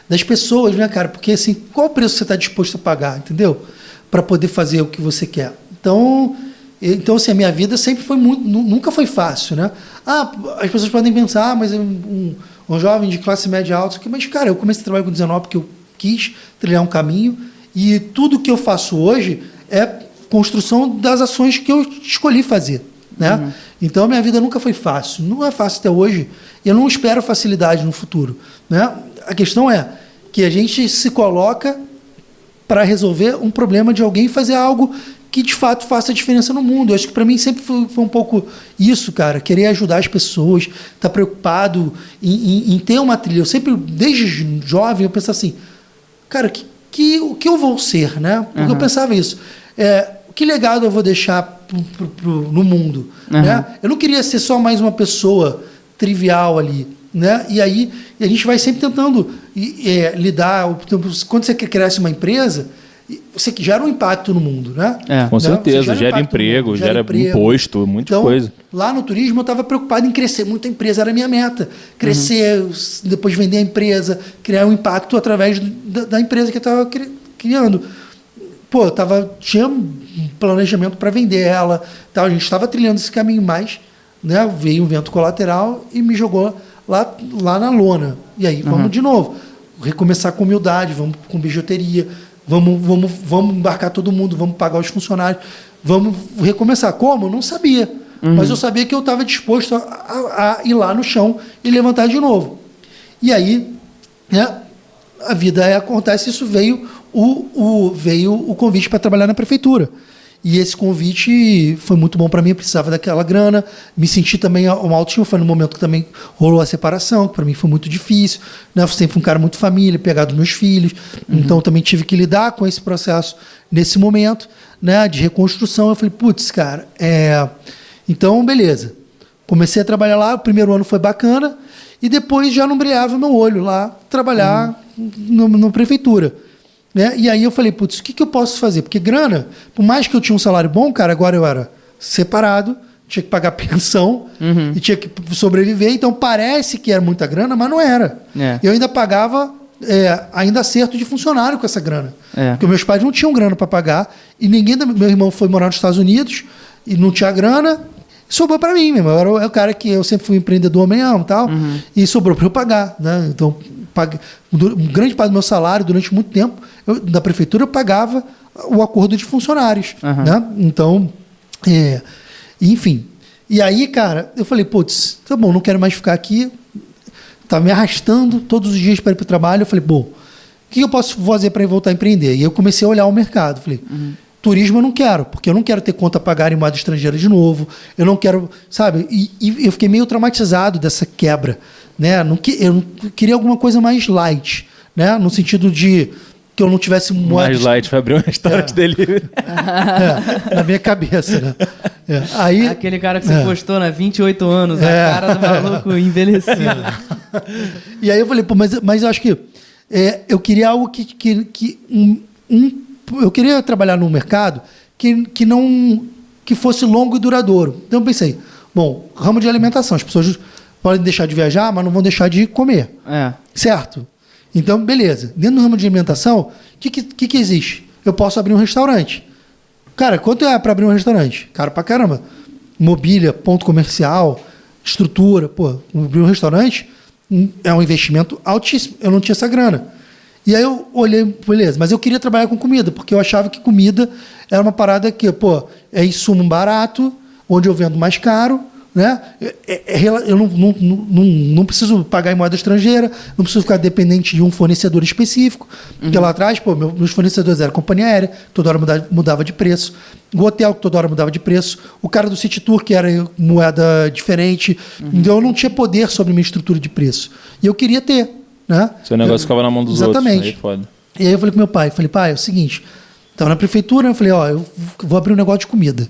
das pessoas, né, cara? Porque, assim, qual o preço você está disposto a pagar, entendeu? Para poder fazer o que você quer. Então, assim, a minha vida sempre foi nunca foi fácil, né? As pessoas podem pensar, mas um jovem de classe média alta, mas, cara, eu comecei a trabalhar com 19 porque eu quis trilhar um caminho, e tudo que eu faço hoje é construção das ações que eu escolhi fazer, né? Então, a minha vida nunca foi fácil. Não é fácil até hoje, e eu não espero facilidade no futuro, né? A questão é que a gente se coloca para resolver um problema de alguém e fazer algo que de fato faça diferença no mundo. Eu acho que para mim sempre foi um pouco isso, cara, querer ajudar as pessoas, estar preocupado em ter uma trilha. Eu sempre, desde jovem, eu pensava assim, cara, o que eu vou ser, né? Porque eu pensava isso. Que legado eu vou deixar no mundo? Né? Eu não queria ser só mais uma pessoa trivial ali, né? E aí a gente vai sempre tentando lidar. Quando você cresce uma empresa, você gera um impacto no mundo, né? Com certeza, gera emprego, gera imposto, muita coisa. Lá no turismo eu estava preocupado em crescer muito a empresa, era a minha meta. Crescer, depois vender a empresa, criar um impacto através da empresa que eu estava criando. Pô, tinha um planejamento para vender ela, tal, a gente estava trilhando esse caminho, mas, né, veio um vento colateral e me jogou lá na lona. E aí, vamos de novo, recomeçar com humildade, vamos com bijuteria, vamos embarcar todo mundo, vamos pagar os funcionários, vamos recomeçar. Como? Eu não sabia, mas eu sabia que eu estava disposto a ir lá no chão e levantar de novo. E aí, né, a vida acontece, isso veio o convite para trabalhar na prefeitura. E esse convite foi muito bom para mim, eu precisava daquela grana, me senti também uma autoestima, foi no momento que também rolou a separação, que para mim foi muito difícil, né? Eu sempre fui um cara muito família, pegado dos meus filhos, então também tive que lidar com esse processo nesse momento, né, de reconstrução. Eu falei, putz, cara, então beleza. Comecei a trabalhar lá, o primeiro ano foi bacana, e depois já não brilhava meu olho lá, trabalhar na prefeitura. Né? E aí eu falei, putz, o que eu posso fazer? Porque grana, por mais que eu tinha um salário bom, cara, agora eu era separado, tinha que pagar pensão e tinha que sobreviver, então parece que era muita grana, mas não era. Eu ainda pagava ainda acerto de funcionário com essa grana. Porque meus pais não tinham grana para pagar, e meu irmão foi morar nos Estados Unidos e não tinha grana, sobrou para mim mesmo. Eu era o cara que eu sempre fui empreendedor mesmo, tal, e sobrou para eu pagar, né? Então, grande parte do meu salário durante muito tempo da prefeitura eu pagava o acordo de funcionários, né? Então, enfim. E aí, cara, eu falei, putz, tá bom, não quero mais ficar aqui. Estava me arrastando todos os dias para ir para o trabalho. Eu falei, bom, o que eu posso fazer para voltar a empreender? E eu comecei a olhar o mercado. Falei, turismo eu não quero, porque eu não quero ter conta a pagar em moeda estrangeira de novo. Eu não quero, sabe? E eu fiquei meio traumatizado dessa quebra, né? Eu queria alguma coisa mais light, né? No sentido de que eu não tivesse moeda. Mais light, vai abrir um restaurante delivery. Na minha cabeça, né? Aí, Aquele cara que você postou, né? 28 anos, a cara do maluco envelhecido. E aí eu falei, pô, mas eu acho que eu queria algo eu queria trabalhar num mercado que fosse longo e duradouro. Então eu pensei, bom, ramo de alimentação, as pessoas podem deixar de viajar, mas não vão deixar de comer. Certo? Então, beleza. Dentro do ramo de alimentação, o que existe? Eu posso abrir um restaurante. Cara, quanto é para abrir um restaurante? Caro pra caramba. Mobília, ponto comercial, estrutura. Pô, abrir um restaurante é um investimento altíssimo. Eu não tinha essa grana. E aí eu olhei, beleza, mas eu queria trabalhar com comida, porque eu achava que comida era uma parada que, pô, é insumo barato, onde eu vendo mais caro, né? Eu não preciso pagar em moeda estrangeira, não preciso ficar dependente de um fornecedor específico, porque lá atrás, pô, meus fornecedores eram companhia aérea, toda hora mudava de preço, o hotel que toda hora mudava de preço, o cara do City Tour que era moeda diferente, então eu não tinha poder sobre minha estrutura de preço. E eu queria ter, né? Seu negócio ficava na mão dos outros. Exatamente. Aí, foda. E aí eu falei pro meu pai, pai, é o seguinte, estava na prefeitura, eu falei, eu vou abrir um negócio de comida.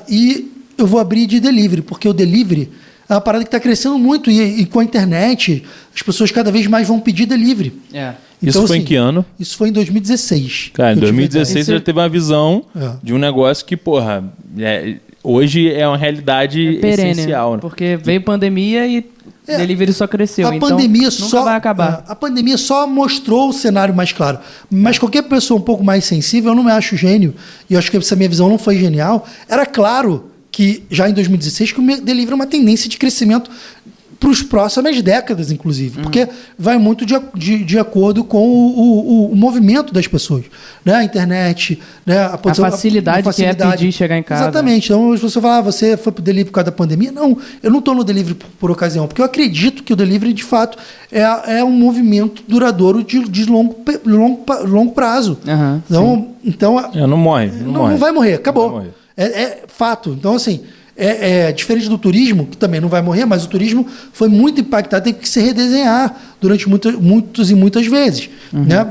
E eu vou abrir de delivery, porque o delivery é uma parada que está crescendo muito e com a internet as pessoas cada vez mais vão pedir delivery. Então, isso foi em que ano? Isso foi em 2016. Cara, em 2016 você já teve uma visão de um negócio que, porra, hoje é uma realidade perene, essencial. Né? Porque veio pandemia e delivery só cresceu. A pandemia nunca vai acabar. A pandemia só mostrou o cenário mais claro. Mas qualquer pessoa um pouco mais sensível, eu não me acho gênio, e eu acho que essa minha visão não foi genial, era claro que já em 2016 que o delivery é uma tendência de crescimento para as próximas décadas, inclusive, porque vai muito de acordo com o movimento das pessoas, né? A internet, né? A facilidade que é pedir chegar em casa. Exatamente. Então, se você falar, você foi para o delivery por causa da pandemia? Não, eu não estou no delivery por ocasião, porque eu acredito que o delivery, de fato, é um movimento duradouro de longo prazo. Então, não morre. Não vai morrer, acabou. É fato. Então, assim, diferente do turismo, que também não vai morrer, mas o turismo foi muito impactado, teve que se redesenhar durante muitas vezes. Né?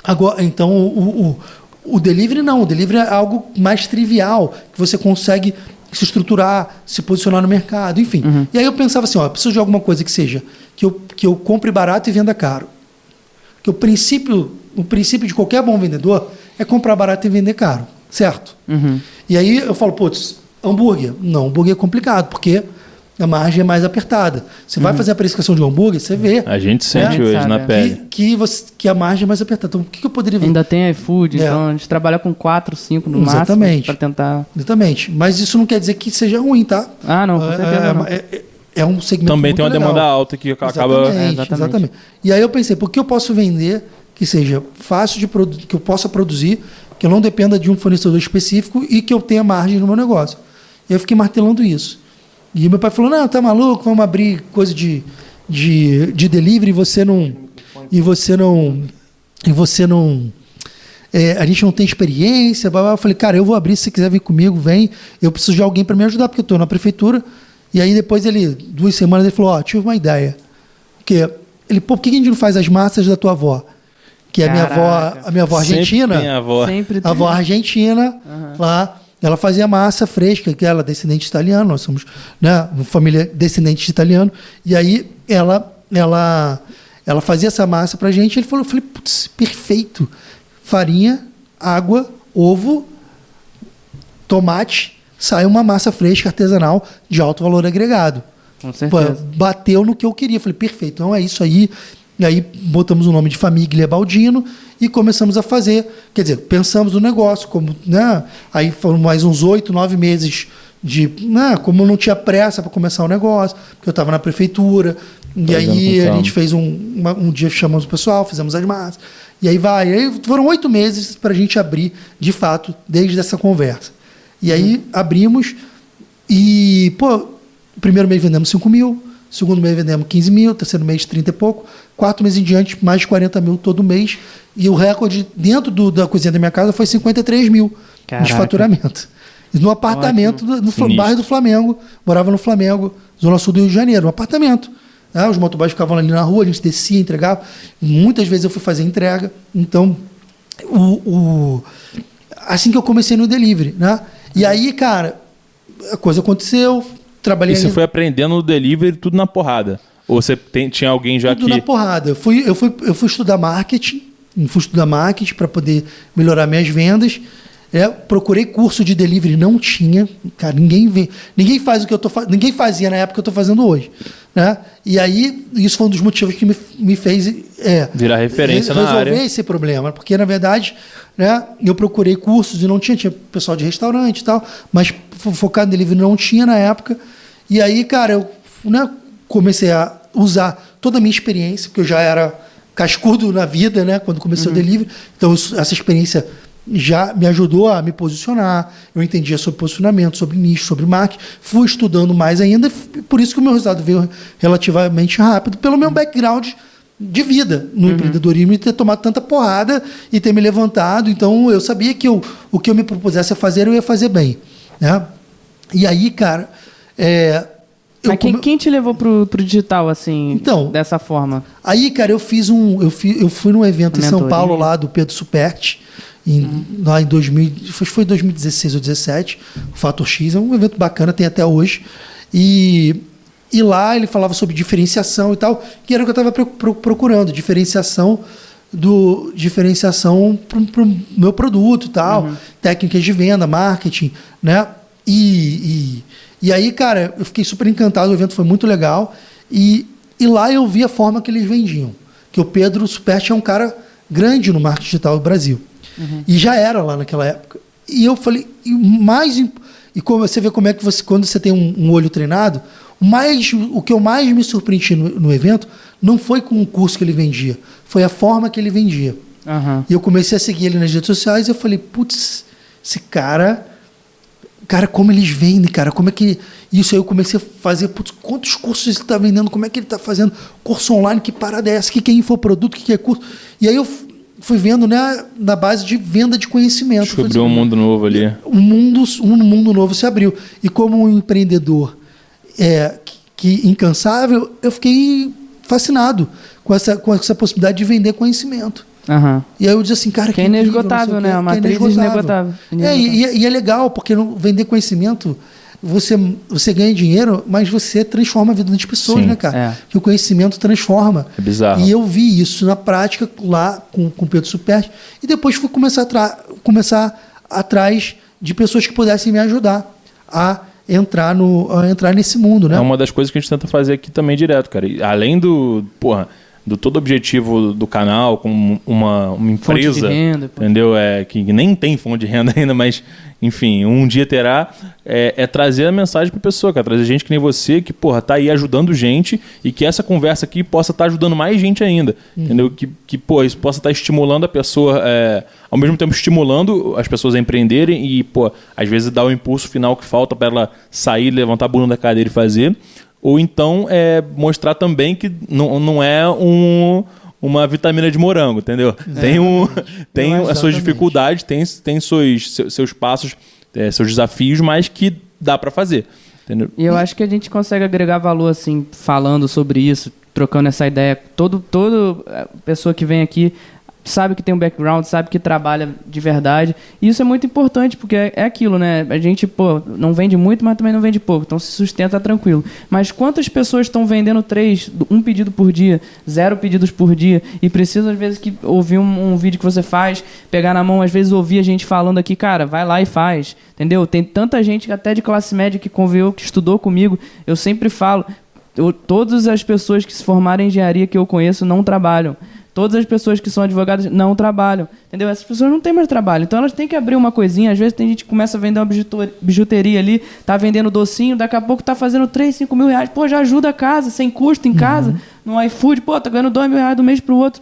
Agora, então, o delivery não. O delivery é algo mais trivial, que você consegue se estruturar, se posicionar no mercado, enfim. E aí eu pensava assim, eu preciso de alguma coisa que seja que eu compre barato e venda caro. Que o princípio de qualquer bom vendedor é comprar barato e vender caro. Certo? E aí eu falo, hambúrguer. Não, hambúrguer é complicado, porque a margem é mais apertada. Você vai fazer a precificação de um hambúrguer, você vê. A gente sente hoje na pele. Que a margem é mais apertada. Então, o que eu poderia ver? Ainda tem iFood, então a gente trabalha com 4, 5 no máximo para tentar... Exatamente. Mas isso não quer dizer que seja ruim, tá? Não, com certeza não. É um segmento também muito tem uma legal. demanda alta que acaba... Exatamente. E aí eu pensei, por que eu posso vender que seja fácil de produzir, que eu possa produzir, que eu não dependa de um fornecedor específico e que eu tenha margem no meu negócio. E eu fiquei martelando isso. E meu pai falou, não, tá maluco, vamos abrir coisa de delivery e você não... a gente não tem experiência. Eu falei, cara, eu vou abrir, se você quiser vir comigo, vem. Eu preciso de alguém para me ajudar, porque eu estou na prefeitura. E aí depois 2 semanas, ele falou, tive uma ideia. Por que a gente não faz as massas da tua avó? Que é a minha avó argentina. Sempre tem a avó. A avó argentina, lá, ela fazia massa fresca, que ela é descendente de italiano, nós somos, né, uma família descendente de italiano, e aí ela fazia essa massa pra gente, eu falei, putz, perfeito. Farinha, água, ovo, tomate, saiu uma massa fresca, artesanal, de alto valor agregado. Com certeza. Bateu no que eu queria. Falei, perfeito, então é isso aí. E aí botamos o nome de Família Baldino e começamos a fazer. Quer dizer, pensamos no negócio, como, né? Aí foram mais uns 8, 9 meses como não tinha pressa para começar o negócio, porque eu estava na prefeitura. E aí a gente fez um dia, chamamos o pessoal, fizemos as massas. E aí foram 8 meses para a gente abrir, de fato, desde essa conversa. E aí abrimos e, o primeiro mês vendemos 5 mil, segundo mês vendemos 15 mil, terceiro mês 30 e pouco, 4 meses em diante, mais de 40 mil todo mês. E o recorde dentro da cozinha da minha casa foi 53 mil de faturamento. No apartamento, no bairro do Flamengo, morava no Flamengo, Zona Sul do Rio de Janeiro, um apartamento. né? Os motoboys ficavam ali na rua, a gente descia, entregava. Muitas vezes eu fui fazer entrega. Então, assim que eu comecei no delivery, né? E aí, cara, a coisa aconteceu, trabalhei... E você foi aprendendo no delivery tudo na porrada? Ou você tinha alguém já tudo na porrada. Eu fui estudar marketing, para poder melhorar minhas vendas. Procurei curso de delivery, não tinha. Cara, ninguém faz o que eu tô fazendo, ninguém fazia na época que eu estou fazendo hoje, né? E aí, isso foi um dos motivos que me fez virar referência na área. Resolver esse problema, porque na verdade, né, eu procurei cursos e não tinha pessoal de restaurante e tal, mas focado em delivery não tinha na época. E aí, cara, eu, né, comecei a usar toda a minha experiência, porque eu já era cascudo na vida, né, quando comecei o delivery. Então, essa experiência já me ajudou a me posicionar, eu entendia sobre posicionamento, sobre nicho, sobre marketing, fui estudando mais ainda, por isso que o meu resultado veio relativamente rápido, pelo meu background de vida no empreendedorismo, e ter tomado tanta porrada e ter me levantado. Então eu sabia que o que eu me propusesse a fazer, eu ia fazer bem, né? E aí, cara... Mas quem te levou pro digital, assim, então, dessa forma? Aí, cara, eu fui num evento em São Paulo, lá do Pedro Superti, lá em 2016 ou 2017, o Fator X, é um evento bacana, tem até hoje. E lá ele falava sobre diferenciação e tal, que era o que eu estava procurando, diferenciação para o meu produto e tal, técnicas de venda, marketing, né? E aí, cara, eu fiquei super encantado, o evento foi muito legal. E lá eu vi a forma que eles vendiam. Que o Pedro Superti é um cara grande no marketing digital do Brasil. E já era lá naquela época. E eu falei, e como você vê como é que quando você tem um olho treinado, o que eu mais me surpreendi no evento não foi com o curso que ele vendia, foi a forma que ele vendia. E eu comecei a seguir ele nas redes sociais e eu falei, putz, esse cara, como eles vendem, cara, como é que... Isso aí eu comecei a fazer, putz, quantos cursos ele está vendendo, como é que ele está fazendo curso online, que parada é essa, o que é infoproduto, o que é curso... E aí eu fui vendo, né, na base de venda de conhecimento. Descobriu um mundo novo ali. Um mundo novo se abriu. E como um empreendedor incansável, eu fiquei fascinado com essa possibilidade de vender conhecimento. E aí eu disse assim, cara... Que é inesgotável, né? A matriz inesgotável. E é legal, porque vender conhecimento... Você ganha dinheiro, mas você transforma a vida das pessoas, né, cara? Que o conhecimento transforma. É bizarro. E eu vi isso na prática lá com o Pedro Superti. E depois fui começar atrás de pessoas que pudessem me ajudar a entrar nesse mundo, né? É uma das coisas que a gente tenta fazer aqui também direto, cara. E além do todo objetivo do canal, como uma empresa, fonte de renda, entendeu? Que nem tem fonte de renda ainda, mas, enfim, um dia terá, é trazer a mensagem para a pessoa, cara, trazer gente que nem você, que, tá aí ajudando gente, e que essa conversa aqui possa estar ajudando mais gente ainda, entendeu? Que isso possa estar estimulando a pessoa, ao mesmo tempo estimulando as pessoas a empreenderem e, às vezes dar o impulso final que falta para ela sair, levantar a bunda da cadeira e fazer. Ou então mostrar também que não é uma vitamina de morango, entendeu? Tem as suas dificuldades, tem seus passos, seus desafios, mas que dá para fazer. Entendeu? E eu acho que a gente consegue agregar valor assim, falando sobre isso, trocando essa ideia. Toda pessoa que vem aqui sabe que tem um background, sabe que trabalha de verdade. E isso é muito importante, porque é aquilo, né? A gente, não vende muito, mas também não vende pouco. Então se sustenta tranquilo. Mas quantas pessoas estão vendendo 1 pedido por dia, 0 pedidos por dia, e precisam, às vezes, que ouvir um vídeo que você faz, pegar na mão, às vezes ouvir a gente falando aqui, cara, vai lá e faz. Entendeu? Tem tanta gente, até de classe média, que conviveu, que estudou comigo. Eu sempre falo, todas as pessoas que se formaram em engenharia que eu conheço não trabalham. Todas as pessoas que são advogadas não trabalham, entendeu? Essas pessoas não têm mais trabalho, então elas têm que abrir uma coisinha. Às vezes tem gente que começa a vender uma bijuteria ali, tá vendendo docinho, daqui a pouco tá fazendo 3, 5 mil reais. Já ajuda a casa, sem custo em casa, no iFood, tá ganhando 2 mil reais do mês pro outro.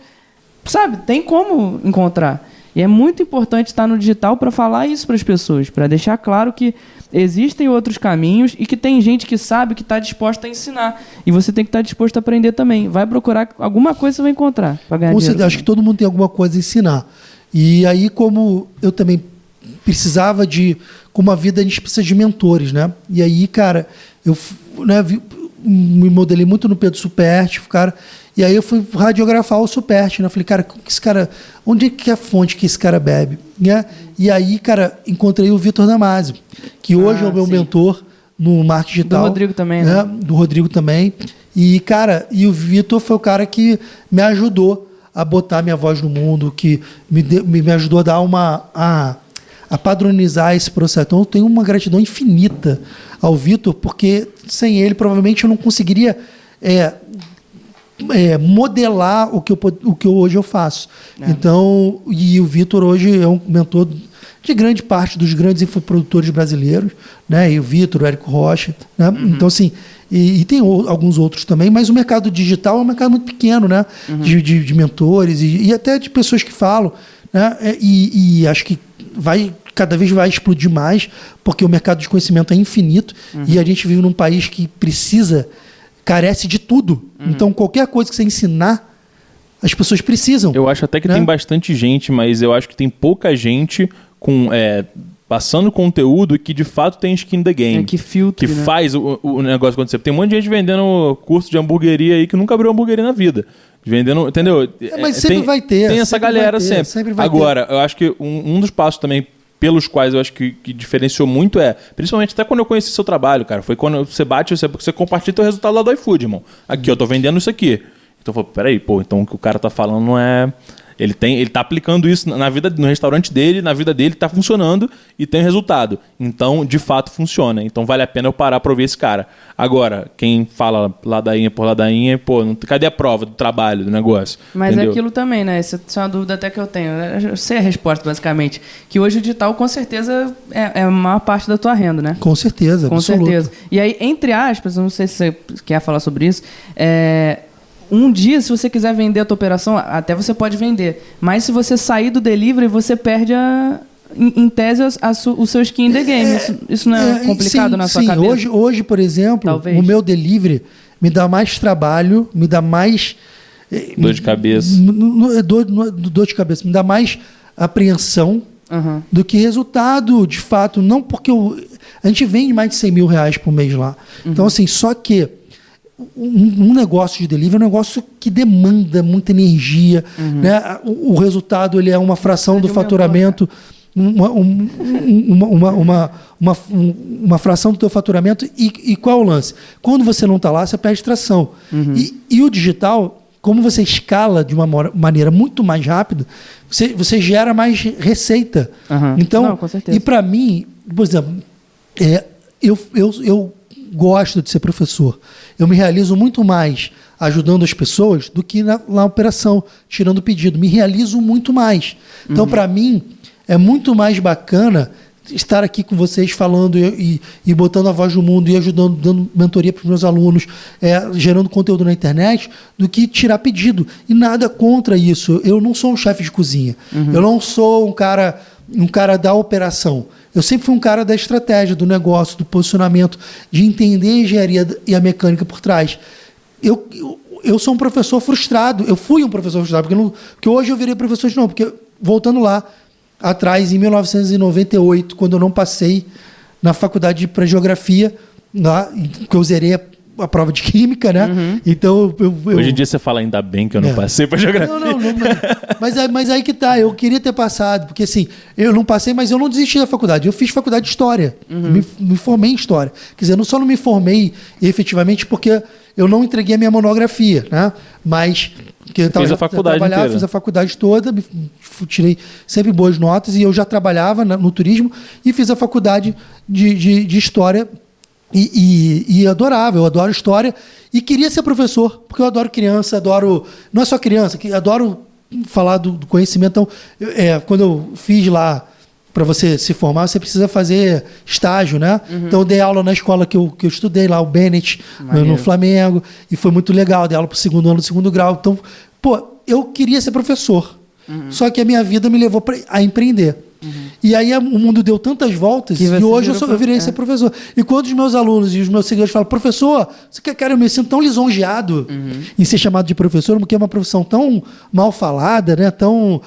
Sabe, tem como encontrar. E é muito importante estar no digital para falar isso para as pessoas, para deixar claro que existem outros caminhos e que tem gente que sabe, que está disposta a ensinar. E você tem que estar disposto a aprender também. Vai procurar alguma coisa, você vai encontrar para ganhar dinheiro. Acho que todo mundo tem alguma coisa a ensinar. E aí, como eu também como a vida a gente precisa de mentores, né? E aí, cara, me modelei muito no Pedro Superti, cara. E aí eu fui radiografar o Superti, né? Eu falei, cara, onde é que é a fonte que esse cara bebe? Né? E aí, cara, encontrei o Vitor Damasio, que hoje é o meu mentor no marketing digital. Do Rodrigo também, né? Do Rodrigo também. E, cara, o Vitor foi o cara que me ajudou a botar minha voz no mundo, que me ajudou a dar a padronizar esse processo. Então, eu tenho uma gratidão infinita ao Vitor, porque sem ele, provavelmente, eu não conseguiria modelar o que hoje eu faço. Então, e o Vitor hoje é um mentor de grande parte dos grandes infoprodutores brasileiros, né? E o Vitor, o Érico Rocha, né? Então, assim, e tem alguns outros também, mas o mercado digital é um mercado muito pequeno, né? De mentores e até de pessoas que falam, né? E acho que cada vez vai explodir mais, porque o mercado de conhecimento é infinito e a gente vive num país que carece de tudo. Então, qualquer coisa que você ensinar, as pessoas precisam. Eu acho até que tem bastante gente, mas eu acho que tem pouca gente passando conteúdo que de fato tem skin in the game. Que filtra, que faz o negócio acontecer. Tem um monte de gente vendendo curso de hamburgueria aí que nunca abriu hamburgueria na vida. Vendendo, entendeu? Mas sempre vai ter. Tem essa galera sempre. Agora, eu acho que um dos passos também pelos quais eu acho que diferenciou muito principalmente até quando eu conheci seu trabalho, cara, foi quando você você compartilha o resultado lá do iFood, irmão. Aqui, eu tô vendendo isso aqui. Então eu falei, peraí, então o que o cara tá falando não é... Ele tá aplicando isso no restaurante dele, na vida dele, tá funcionando e tem resultado. Então, de fato, funciona. Então, vale a pena eu parar pra ouvir esse cara. Agora, quem fala ladainha por ladainha, cadê a prova do trabalho, do negócio? Mas entendeu? é aquilo também, né? Isso é uma dúvida até que eu tenho. Eu sei a resposta, basicamente. Que hoje o digital, com certeza, é a maior parte da tua renda, né? Com certeza, Com certeza. E aí, entre aspas, eu não sei se você quer falar sobre isso, um dia, se você quiser vender a tua operação, até você pode vender. Mas se você sair do delivery, você perde, em tese, o seu skin in the game. Isso não é complicado na sua cabeça? Hoje, por exemplo, talvez, o meu delivery me dá mais trabalho, me dá mais... Dor de cabeça. Dor de cabeça. Me dá mais apreensão do que resultado, de fato. Não porque a gente vende mais de 100 mil reais por mês lá. Então, assim, só que um negócio de delivery é um negócio que demanda muita energia, né? O resultado ele é uma fração do faturamento, uma fração do teu faturamento. E qual é o lance? Quando você não está lá, você perde tração. E o digital, como você escala de uma maneira muito mais rápida, você gera mais receita. Então, não, com certeza. E para mim, por exemplo, eu gosto de ser professor. Eu me realizo muito mais ajudando as pessoas do que na operação, tirando o pedido. Me realizo muito mais. Então, para mim, é muito mais bacana estar aqui com vocês falando e botando a voz do mundo e ajudando, dando mentoria para os meus alunos, gerando conteúdo na internet, do que tirar pedido. E nada contra isso. Eu não sou um chefe de cozinha. Eu não sou um cara da operação. Eu sempre fui um cara da estratégia, do negócio, do posicionamento, de entender a engenharia e a mecânica por trás. Eu sou um professor frustrado. Eu fui um professor frustrado, porque hoje eu virei professor de novo. Porque, voltando lá atrás, em 1998, quando eu não passei na faculdade para geografia, que eu zerei a prova de química, né? Então, hoje em dia você fala, ainda bem que eu não passei para geografia. Não, mas aí que tá, eu queria ter passado, porque assim, eu não passei, mas eu não desisti da faculdade. Eu fiz faculdade de História, me formei em História. Quer dizer, eu só não me formei efetivamente porque eu não entreguei a minha monografia, né? Mas que eu fiz a faculdade inteira. Fiz a faculdade toda, tirei sempre boas notas e eu já trabalhava no turismo e fiz a faculdade de História. E adorava, eu adoro história e queria ser professor, porque eu adoro criança, não é só criança, adoro falar do conhecimento. Então, quando eu fiz lá, para você se formar, você precisa fazer estágio, né? Então, eu dei aula na escola que eu estudei lá, o Bennett, no Flamengo, e foi muito legal, dei aula para o segundo ano do segundo grau. Então, eu queria ser professor, só que a minha vida me levou a empreender. E aí o mundo deu tantas voltas e hoje eu virei ser professor. E quando os meus alunos e os meus seguidores falam, professor, você quer, cara, eu me sinto tão lisonjeado em ser chamado de professor, porque é uma profissão tão mal falada, né? Tão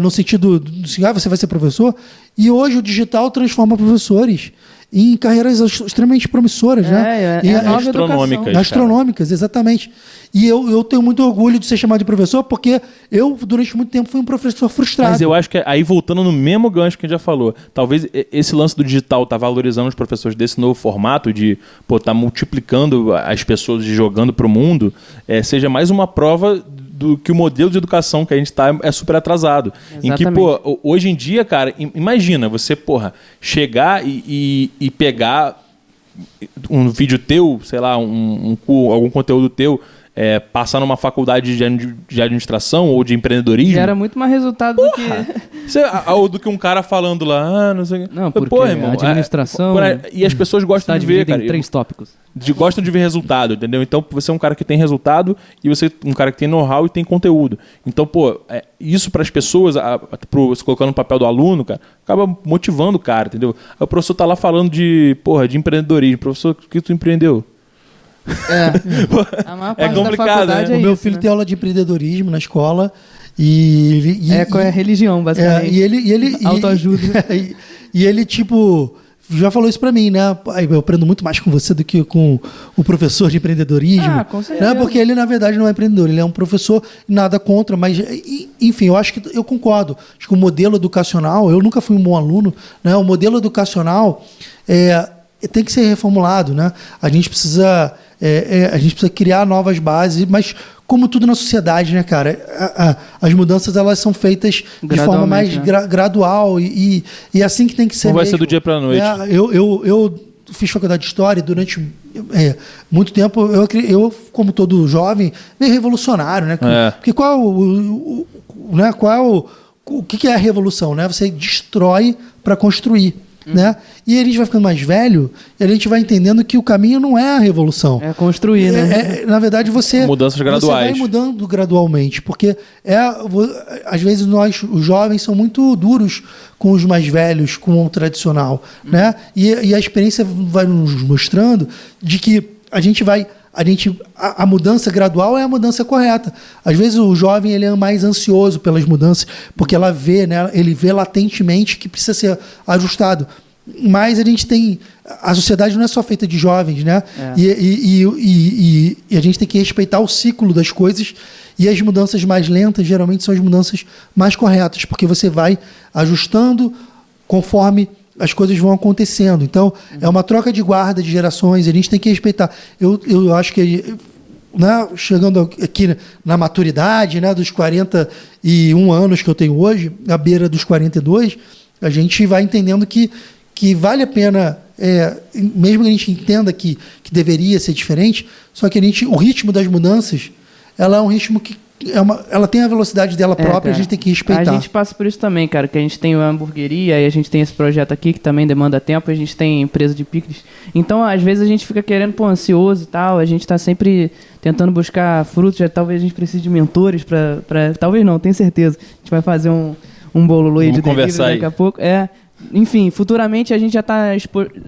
no sentido de você vai ser professor. E hoje o digital transforma professores. em carreiras extremamente promissoras, né? É nova astronômicas. Astronômicas, exatamente. E eu tenho muito orgulho de ser chamado de professor, porque eu, durante muito tempo, fui um professor frustrado. Mas eu acho que aí, voltando no mesmo gancho que a gente já falou, talvez esse lance do digital tá valorizando os professores desse novo formato de, tá multiplicando as pessoas e jogando pro mundo, seja mais uma prova do que o modelo de educação que a gente tá é super atrasado. Exatamente. Em que, hoje em dia, cara, imagina você, chegar e pegar um vídeo teu, sei lá, algum conteúdo teu, passar numa faculdade de administração ou de empreendedorismo. Gera muito mais resultado do que... Ou do que um cara falando lá, não sei o que. Não, porque irmão, administração... E as pessoas gostam de ver, cara. Em 3 tópicos. Gostam de ver resultado, entendeu? Então, você é um cara que tem resultado e você é um cara que tem know-how e tem conteúdo. Então, isso para as pessoas, você colocando no papel do aluno, cara, acaba motivando o cara, entendeu? Aí o professor tá lá falando de empreendedorismo. Professor, o que tu empreendeu? A maior parte complicado, da né? O meu filho tem aula de empreendedorismo na escola e é religião, basicamente. E ele autoajuda. E ele, já falou isso pra mim, né? Eu aprendo muito mais com você do que com o professor de empreendedorismo. Com certeza. Né? Porque ele, na verdade, não é empreendedor, ele é um professor, nada contra, mas, enfim, eu acho que eu concordo. Acho que o modelo educacional, eu nunca fui um bom aluno, né? O modelo educacional tem que ser reformulado, né? A gente precisa criar novas bases, mas como tudo na sociedade, né, cara? As mudanças, elas são feitas de forma mais gradual e assim que tem que ser. Não vai ser do dia para a noite. Eu fiz faculdade de História durante muito tempo. Eu, como todo jovem, meio revolucionário, né? Porque o que é a revolução, né? Você destrói para construir. Né? E a gente vai ficando mais velho e a gente vai entendendo que o caminho não é a revolução. É construir, né? Na verdade, mudanças graduais. Você vai mudando gradualmente, porque às vezes os jovens, são muito duros com os mais velhos, com o tradicional. Né? E a experiência vai nos mostrando de que a mudança gradual é a mudança correta. Às vezes o jovem ele é mais ansioso pelas mudanças, porque ele vê latentemente que precisa ser ajustado. Mas a sociedade não é só feita de jovens, né? E a gente tem que respeitar o ciclo das coisas, e as mudanças mais lentas geralmente são as mudanças mais corretas, porque você vai ajustando conforme as coisas vão acontecendo. Então, é uma troca de guarda de gerações, a gente tem que respeitar. Eu acho que, né, chegando aqui na maturidade, né, dos 41 anos que eu tenho hoje, à beira dos 42, a gente vai entendendo que vale a pena, mesmo que a gente entenda que deveria ser diferente, só que o ritmo das mudanças, ela é um ritmo que ela tem a velocidade dela própria, a gente tem que respeitar. A gente passa por isso também, cara, que a gente tem a hamburgueria e a gente tem esse projeto aqui que também demanda tempo, a gente tem empresa de picles. Então, às vezes a gente fica querendo, ansioso e tal, a gente tá sempre tentando buscar frutos, talvez a gente precise de mentores para talvez não, tenho certeza. A gente vai fazer um bololô aí de delivery daqui a pouco. Enfim, futuramente a gente já está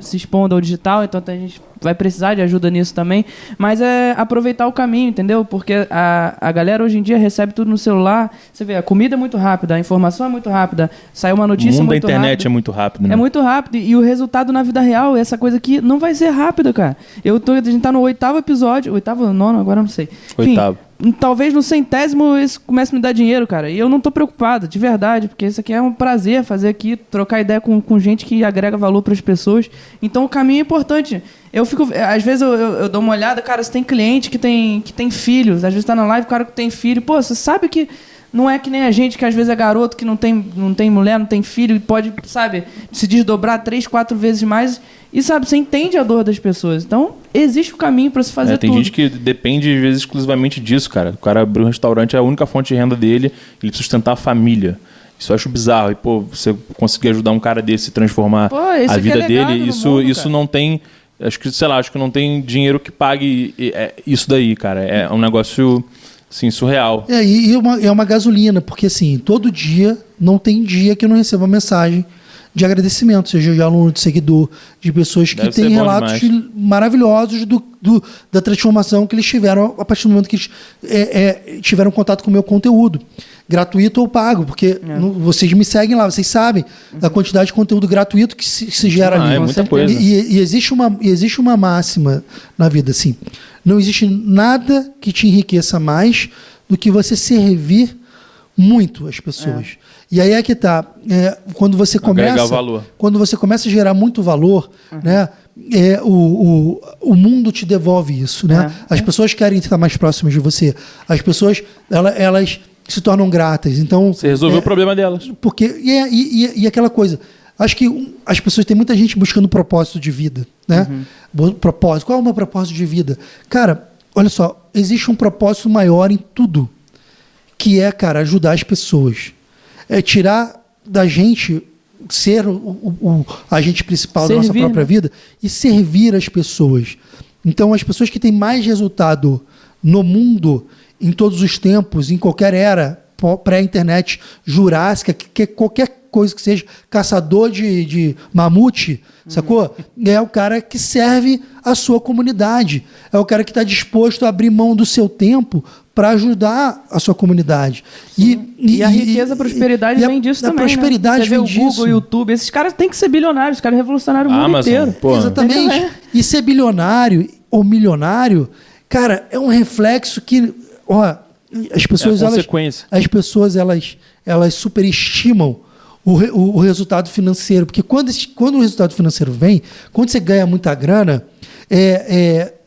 se expondo ao digital, então a gente vai precisar de ajuda nisso também, mas é aproveitar o caminho, entendeu? Porque a galera hoje em dia recebe tudo no celular, você vê, a comida é muito rápida, a informação é muito rápida, sai uma notícia muito rápida. O mundo da internet é muito rápido, né? É muito rápido, e o resultado na vida real, essa coisa aqui não vai ser rápido, cara. A gente tá no 8º episódio, 8º ou 9º, agora eu não sei. Enfim, 8º. Talvez no 100º isso comece a me dar dinheiro, cara. E eu não tô preocupado, de verdade, porque isso aqui é um prazer fazer aqui, trocar ideia com gente que agrega valor para as pessoas. Então o caminho é importante. Às vezes eu dou uma olhada, cara, você tem cliente que tem filhos, às vezes tá na live, o cara que tem filho, você sabe que não é que nem a gente, que às vezes é garoto, que não tem mulher, não tem filho, e pode, se desdobrar 3, 4 vezes mais. E, você entende a dor das pessoas. Então, existe o caminho para se fazer tudo. Tem gente que depende, às vezes, exclusivamente disso, cara. O cara abriu um restaurante, é a única fonte de renda dele, ele precisa sustentar a família. Isso eu acho bizarro. E, você conseguir ajudar um cara desse a transformar a vida dele, isso não tem... Acho que não tem dinheiro que pague isso daí, cara. É um negócio... Sim, surreal. E é uma gasolina, porque assim, todo dia, não tem dia que eu não receba mensagem de agradecimento, seja de aluno, de seguidor, de pessoas que têm relatos maravilhosos da transformação que eles tiveram a partir do momento que eles tiveram contato com o meu conteúdo. Gratuito ou pago, porque vocês me seguem lá, vocês sabem da quantidade de conteúdo gratuito que se gera ali. É muita coisa. E existe uma máxima na vida, assim, não existe nada que te enriqueça mais do que você servir muito as pessoas. E aí é que tá, quando você começa a gerar muito valor, né, o mundo te devolve isso, né? As pessoas querem estar mais próximas de você, as pessoas elas se tornam gratas. Então você resolveu o problema delas. Porque e aquela coisa, acho que as pessoas, tem muita gente buscando propósito de vida, né? Propósito. Qual é o meu propósito de vida? Cara, olha só, existe um propósito maior em tudo, que é, cara, ajudar as pessoas. É tirar da gente ser o agente principal da nossa própria vida e servir as pessoas. Então, as pessoas que têm mais resultado no mundo, em todos os tempos, em qualquer era, pré-internet, jurássica, que qualquer coisa que seja, caçador de mamute, sacou? É o cara que serve a sua comunidade. É o cara que está disposto a abrir mão do seu tempo para ajudar a sua comunidade. E a riqueza, a prosperidade vem disso também. A prosperidade vem disso. O Google, o YouTube, esses caras têm que ser bilionários, os caras revolucionaram o mundo inteiro. Pô. Exatamente. E ser bilionário ou milionário, cara, é um reflexo que, as pessoas, elas superestimam o resultado financeiro, porque quando o resultado financeiro vem, quando você ganha muita grana,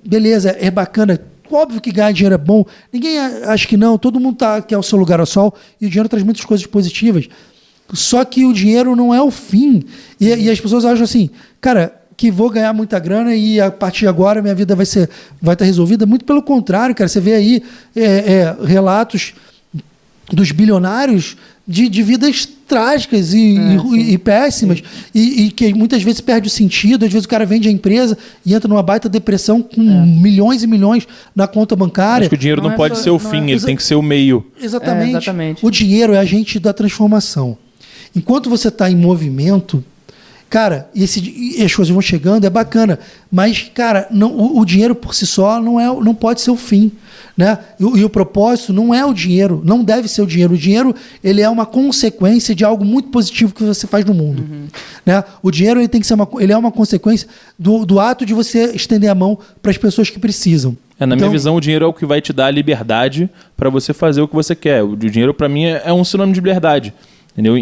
beleza, é bacana. Óbvio que ganhar dinheiro é bom. Ninguém acha que não. Todo mundo quer o seu lugar ao sol. E o dinheiro traz muitas coisas positivas. Só que o dinheiro não é o fim. E as pessoas acham assim, cara, que vou ganhar muita grana e a partir de agora minha vida vai estar resolvida. Muito pelo contrário, cara. Você vê aí relatos dos bilionários de vidas trágicas e péssimas, e que muitas vezes perde o sentido. Às vezes o cara vende a empresa e entra numa baita depressão com milhões e milhões na conta bancária. Acho que o dinheiro não pode ser o fim, ele tem que ser o meio. Exatamente. O dinheiro é agente da transformação. Enquanto você está em movimento, cara, e as coisas vão chegando, é bacana, mas, cara, o dinheiro por si só não pode ser o fim. Né? E o propósito não é o dinheiro, não deve ser o dinheiro. O dinheiro, ele é uma consequência de algo muito positivo que você faz no mundo. Né? O dinheiro, ele tem que ser ele é uma consequência do ato de você estender a mão para as pessoas que precisam. Na minha visão, o dinheiro é o que vai te dar a liberdade para você fazer o que você quer. O dinheiro, para mim, é um sinônimo de liberdade. Entendeu?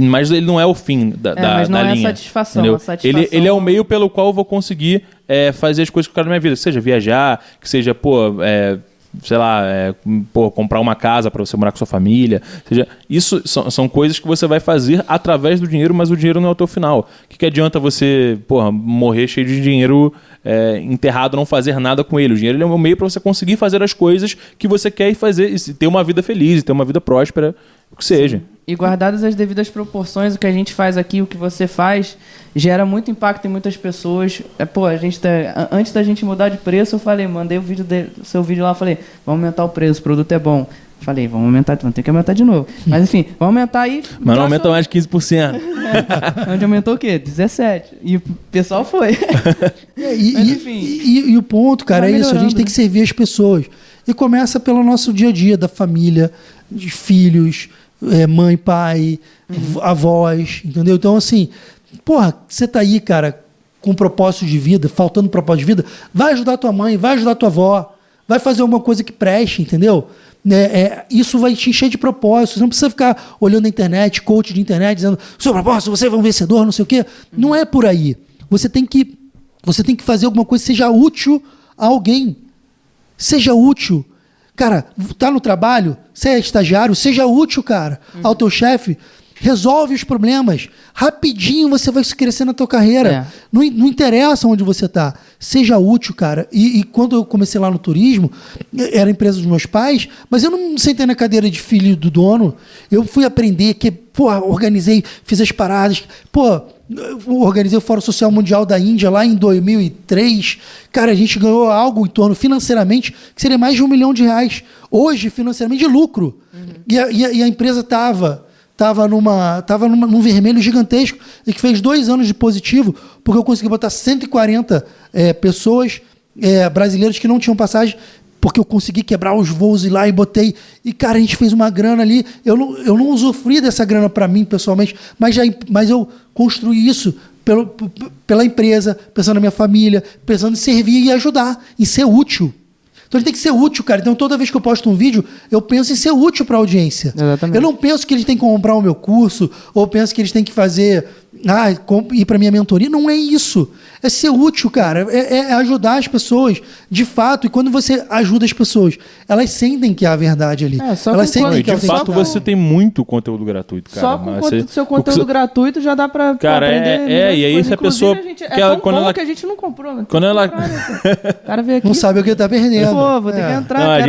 Mas ele não é o fim da mas não linha. É satisfação. Ele é o meio pelo qual eu vou conseguir fazer as coisas que eu quero na minha vida. Seja viajar, que seja, comprar uma casa para você morar com sua família. Isso são coisas que você vai fazer através do dinheiro, mas o dinheiro não é o teu final. O que adianta você morrer cheio de dinheiro enterrado, não fazer nada com ele? O dinheiro ele é um meio para você conseguir fazer as coisas que você quer e fazer, e ter uma vida feliz, e ter uma vida próspera, o que seja. E guardadas as devidas proporções, o que a gente faz aqui, o que você faz, gera muito impacto em muitas pessoas. Antes da gente mudar de preço, eu falei, mandei o seu vídeo lá, falei, vamos aumentar o preço, o produto é bom. Falei, vamos aumentar, vamos ter que aumentar de novo. Mas enfim, vamos aumentar aí. Mas não aumenta mais de 15%. Onde aumentou o quê? 17%. E o pessoal foi. Mas, enfim. E o ponto, cara, é isso. A gente tem que servir as pessoas. E começa pelo nosso dia a dia, da família, de filhos, mãe, pai, avós, entendeu? Então, assim, você tá aí, cara, com propósito de vida, faltando propósito de vida, vai ajudar tua mãe, vai ajudar tua avó, vai fazer alguma coisa que preste, entendeu? Isso vai te encher de propósito. Você não precisa ficar olhando na internet, coach de internet, dizendo, seu propósito, você é um vencedor, não sei o quê. Não é por aí. Você tem que fazer alguma coisa que seja útil a alguém. Seja útil. Cara, tá no trabalho, você é estagiário, seja útil, cara, ao teu chefe. Resolve os problemas. Rapidinho você vai crescer na tua carreira. Não interessa onde você tá. Seja útil, cara. E quando eu comecei lá no turismo, era a empresa dos meus pais, mas eu não sentei na cadeira de filho do dono. Eu fui aprender, organizei, fiz as paradas. Organizei o Fórum Social Mundial da Índia lá em 2003. Cara, a gente ganhou algo em torno, financeiramente, que seria mais de R$1 milhão. Hoje, financeiramente, de lucro. E a empresa estava tava num vermelho gigantesco e que fez 2 anos de positivo, porque eu consegui botar 140 pessoas brasileiras que não tinham passagem, porque eu consegui quebrar os voos e lá e botei. E, cara, a gente fez uma grana ali. Eu não usufruí dessa grana para mim, pessoalmente, mas eu construí isso pela empresa, pensando na minha família, pensando em servir e ajudar, em ser útil. Então ele tem que ser útil, cara. Então toda vez que eu posto um vídeo, eu penso em ser útil para a audiência. Exatamente. Eu não penso que eles têm que comprar o meu curso, ou penso que eles têm que fazer, ir para minha mentoria. Não é isso. É ser útil, cara. É ajudar as pessoas, de fato. E quando você ajuda as pessoas, elas sentem que há a verdade ali. Elas sentem que de fato você tem muito conteúdo gratuito, cara. Só com seu conteúdo gratuito já dá pra aprender. E aí se a pessoa... que a gente não comprou. Né? Quando ela... O cara veio aqui... Não sabe o que tá perdendo. Pô, vou ter que entrar. Não, a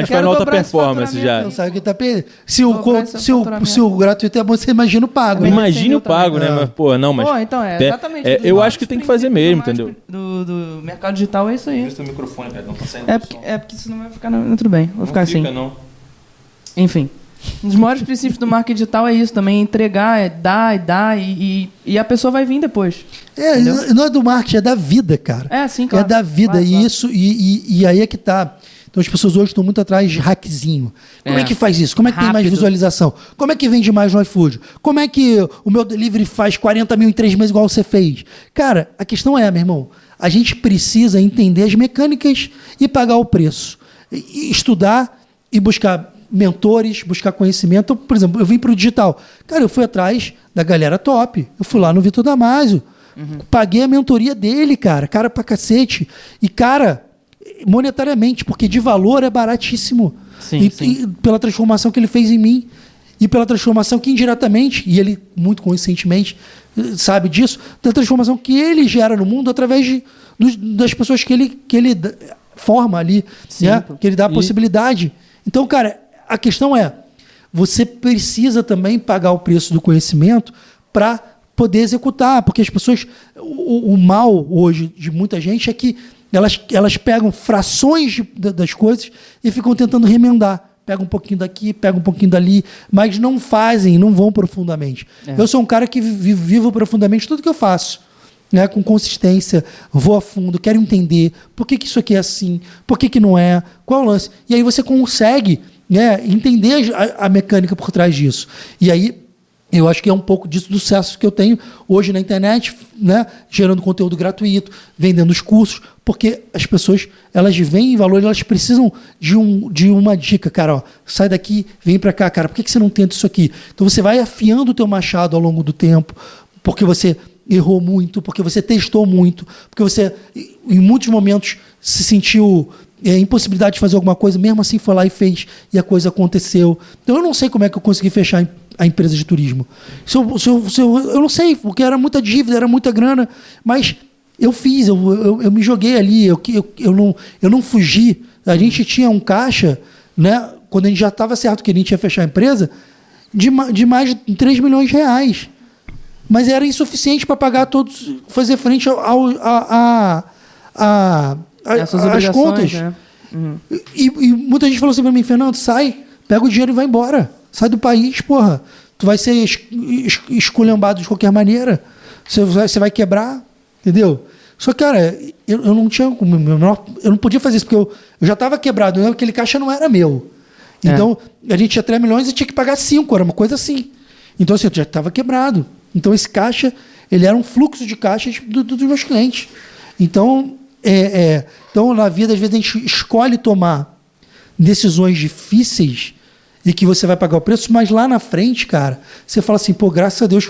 gente vai na outra performance já. Não sabe o que tá perdendo. Se o gratuito é bom, você imagina o pago. Imagina o pago, né? Mas, pô, não, mas... Pô, então exatamente. Eu acho que tem que fazer mesmo, entendeu? Do mercado digital é isso aí. Esse microfone, cara, não tá saindo porque senão vai ficar... Tudo bem, vou ficar assim. Não. Enfim. Um dos maiores princípios do marketing digital é isso também, entregar, dar e a pessoa vai vir depois. Não é do marketing, é da vida, cara. Sim, claro. É da vida, claro. E aí é que tá. Então as pessoas hoje estão muito atrás de hackzinho. Como é que faz isso? Como é que tem mais visualização? Como é que vende mais no iFood? Como é que o meu delivery faz 40 mil em 3 meses igual você fez? Cara, a questão meu irmão, a gente precisa entender as mecânicas e pagar o preço. E estudar e buscar mentores, buscar conhecimento. Então, por exemplo, eu vim para o digital. Cara, eu fui atrás da galera top. Eu fui lá no Vitor Damasio. Paguei a mentoria dele, cara pra cacete. E, cara, monetariamente, porque de valor é baratíssimo. Sim. E pela transformação que ele fez em mim. E pela transformação que indiretamente, e ele muito conscientemente sabe disso, da transformação que ele gera no mundo através das pessoas que ele forma ali, né? Que ele dá a possibilidade. Então, cara, a questão é, você precisa também pagar o preço do conhecimento para poder executar, porque as pessoas, o mal hoje de muita gente é que elas pegam frações das coisas e ficam tentando remendar. Pega um pouquinho daqui, pega um pouquinho dali, mas não vão profundamente. Eu sou um cara que vivo profundamente tudo que eu faço. Né, com consistência, vou a fundo, quero entender por que isso aqui é assim, por que não é, qual é o lance. E aí você consegue, né, entender a mecânica por trás disso. E aí eu acho que é um pouco disso do sucesso que eu tenho hoje na internet, né, gerando conteúdo gratuito, vendendo os cursos, porque as pessoas, elas veem valor, elas precisam de uma dica, cara, ó, sai daqui, vem para cá, cara, por que você não tenta isso aqui? Então você vai afiando o teu machado ao longo do tempo, porque você errou muito, porque você testou muito, porque você, em muitos momentos, se sentiu impossibilidade de fazer alguma coisa, mesmo assim foi lá e fez, e a coisa aconteceu. Então eu não sei como é que eu consegui fechar a empresa de turismo. Eu não sei, porque era muita dívida, era muita grana, mas eu fiz, eu me joguei ali, eu não fugi. A gente tinha um caixa, né, quando a gente já estava certo que a gente ia fechar a empresa, de mais de 3 milhões de reais. Mas era insuficiente para pagar todos, fazer frente às contas. Né? E muita gente falou assim para mim, Fernando, sai, pega o dinheiro e vai embora. Sai do país, porra. Tu vai ser esculhambado de qualquer maneira. Você vai quebrar, entendeu? Só que, cara, eu não tinha como. Eu não podia fazer isso, porque eu já estava quebrado. Aquele caixa não era meu. Então, a gente tinha 3 milhões e tinha que pagar 5, era uma coisa assim. Então, assim, eu já estava quebrado. Então, esse caixa, ele era um fluxo de caixas dos meus clientes. Então, então, na vida, às vezes, a gente escolhe tomar decisões difíceis e que você vai pagar o preço, mas lá na frente, cara, você fala assim, pô, graças a Deus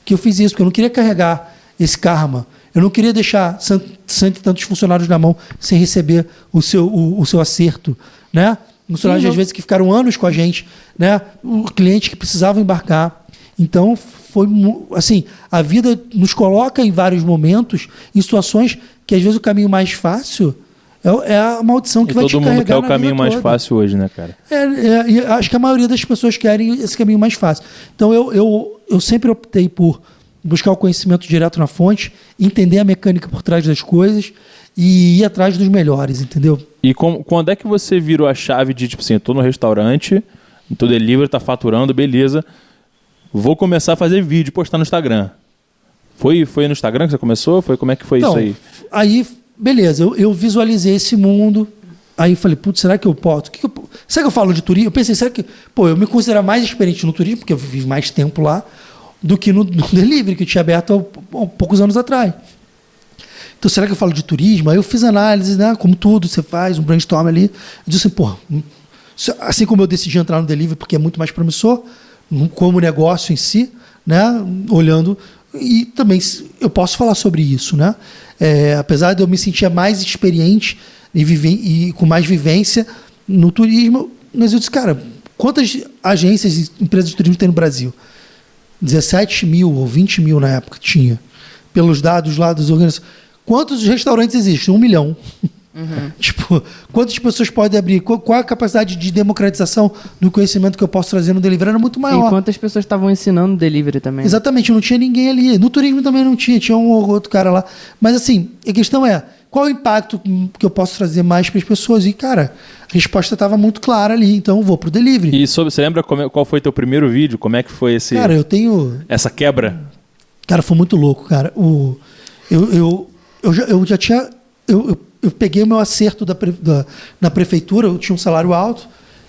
que eu fiz isso, porque eu não queria carregar esse karma. Eu não queria deixar cento e tantos funcionários na mão sem receber o seu acerto, né? Funcionários, às vezes, que ficaram anos com a gente, né? O cliente que precisava embarcar. Então, foi assim, a vida nos coloca em vários momentos, em situações que às vezes o caminho mais fácil é a maldição que vai te carregar. Todo mundo quer o caminho mais fácil hoje, né, cara? E acho que a maioria das pessoas querem esse caminho mais fácil. Então eu sempre optei por buscar o conhecimento direto na fonte, entender a mecânica por trás das coisas e ir atrás dos melhores, entendeu? E quando é que você virou a chave de, tipo assim, eu tô no restaurante, tô delivery, tá faturando, beleza. vou começar a fazer vídeo e postar no Instagram. Foi no Instagram que você começou? Como é que foi isso aí? Aí, beleza, eu visualizei esse mundo. Aí falei, putz, será que eu posso? Será que eu falo de turismo? Eu pensei, será que... Pô, eu me considero mais experiente no turismo, porque eu vivi mais tempo lá, do que no delivery, que eu tinha aberto há poucos anos atrás. Então, será que eu falo de turismo? Aí eu fiz análise, né? Como tudo, você faz um brainstorm ali. Eu disse assim, pô, assim como eu decidi entrar no delivery, porque é muito mais promissor, como negócio em si, né? Olhando... E também eu posso falar sobre isso, né? Apesar de eu me sentir mais experiente e com mais vivência no turismo, mas eu disse, cara, quantas agências e empresas de turismo tem no Brasil? 17 mil ou 20 mil na época tinha. Pelos dados lá das organizações. Quantos restaurantes existem? 1 milhão. Tipo, quantas pessoas podem abrir? Qual a capacidade de democratização do conhecimento que eu posso trazer no delivery? Era muito maior. E quantas pessoas estavam ensinando delivery também? Exatamente, não tinha ninguém ali. No turismo também não tinha um ou outro cara lá. Mas assim, a questão é, qual o impacto que eu posso trazer mais para as pessoas? E, cara, a resposta estava muito clara ali, então eu vou pro delivery. E você lembra qual foi teu primeiro vídeo? Como é que foi esse... Cara, eu tenho... Essa quebra? Cara, foi muito louco, cara. Eu já tinha... Eu peguei o meu acerto na prefeitura, eu tinha um salário alto,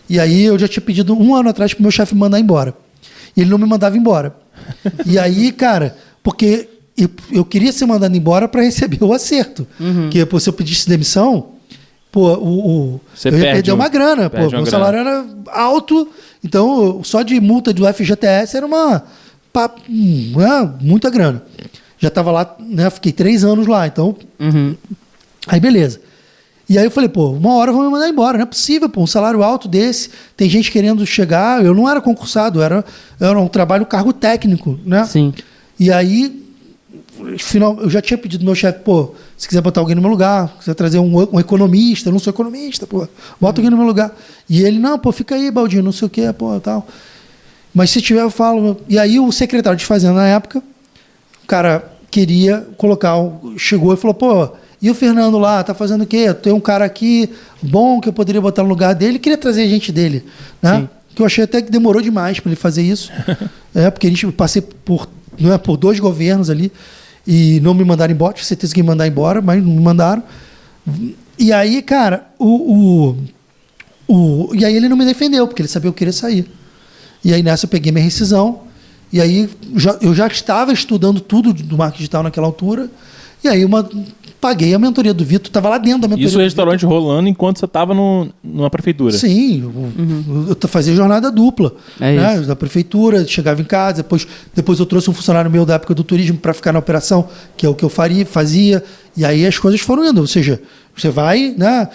e aí eu já tinha pedido 1 ano atrás pro meu chefe me mandar embora. E ele não me mandava embora. E aí, cara, porque eu queria ser mandado embora para receber o acerto. Porque pô, se eu pedisse demissão, pô, eu ia perder uma grana. Pô, meu salário era alto, então só de multa do FGTS era muita grana. Já estava lá, né? Fiquei 3 anos lá, então... Aí, beleza. E aí eu falei, pô, uma hora vão me mandar embora. Não é possível, pô, um salário alto desse. Tem gente querendo chegar. Eu não era concursado, era um trabalho, cargo técnico, né? Sim. E aí, final, eu já tinha pedido ao meu chefe, pô, se quiser botar alguém no meu lugar, se quiser trazer um economista, eu não sou economista, pô, bota alguém no meu lugar. E ele, não, pô, fica aí, Baldinho, não sei o quê, pô, tal. Mas se tiver, eu falo. E aí o secretário de Fazenda, na época, o cara queria colocar, chegou e falou, pô, e o Fernando lá, tá fazendo o quê? Tem um cara aqui bom que eu poderia botar no lugar dele. Queria trazer a gente dele, né? Sim. Que eu achei até que demorou demais para ele fazer isso. Porque a gente passei por 2 governos ali e não me mandaram embora. Tinha certeza que ia me mandar embora, mas não me mandaram. E aí, cara, e aí ele não me defendeu, porque ele sabia que eu queria sair. E aí nessa eu peguei minha rescisão. E aí eu já estava estudando tudo do marketing digital naquela altura. E aí paguei a mentoria do Vitor, estava lá dentro da mentoria. Isso o restaurante rolando enquanto você estava numa prefeitura? Sim, eu fazia jornada dupla. Né? Da prefeitura, chegava em casa, depois eu trouxe um funcionário meu da época do turismo para ficar na operação, que é o que eu fazia, e aí as coisas foram indo. Ou seja, você vai, né?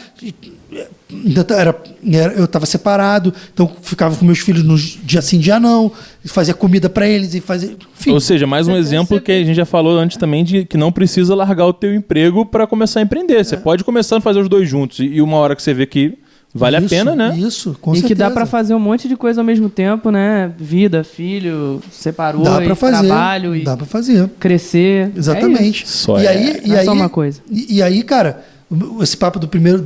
Eu estava separado, então ficava com meus filhos no dia sim, dia não, fazia comida para eles e fazia. Enfim. Ou seja, mais um exemplo que a gente já falou antes também de que não precisa largar o teu emprego para começar a empreender. Você pode começar a fazer os dois juntos e uma hora que você vê que vale a pena, né? Isso, com certeza. E que dá para fazer um monte de coisa ao mesmo tempo, né? Vida, filho, separou, dá pra fazer, trabalho, dá para fazer, crescer. Exatamente. É só uma coisa. E aí, cara, esse papo do primeiro,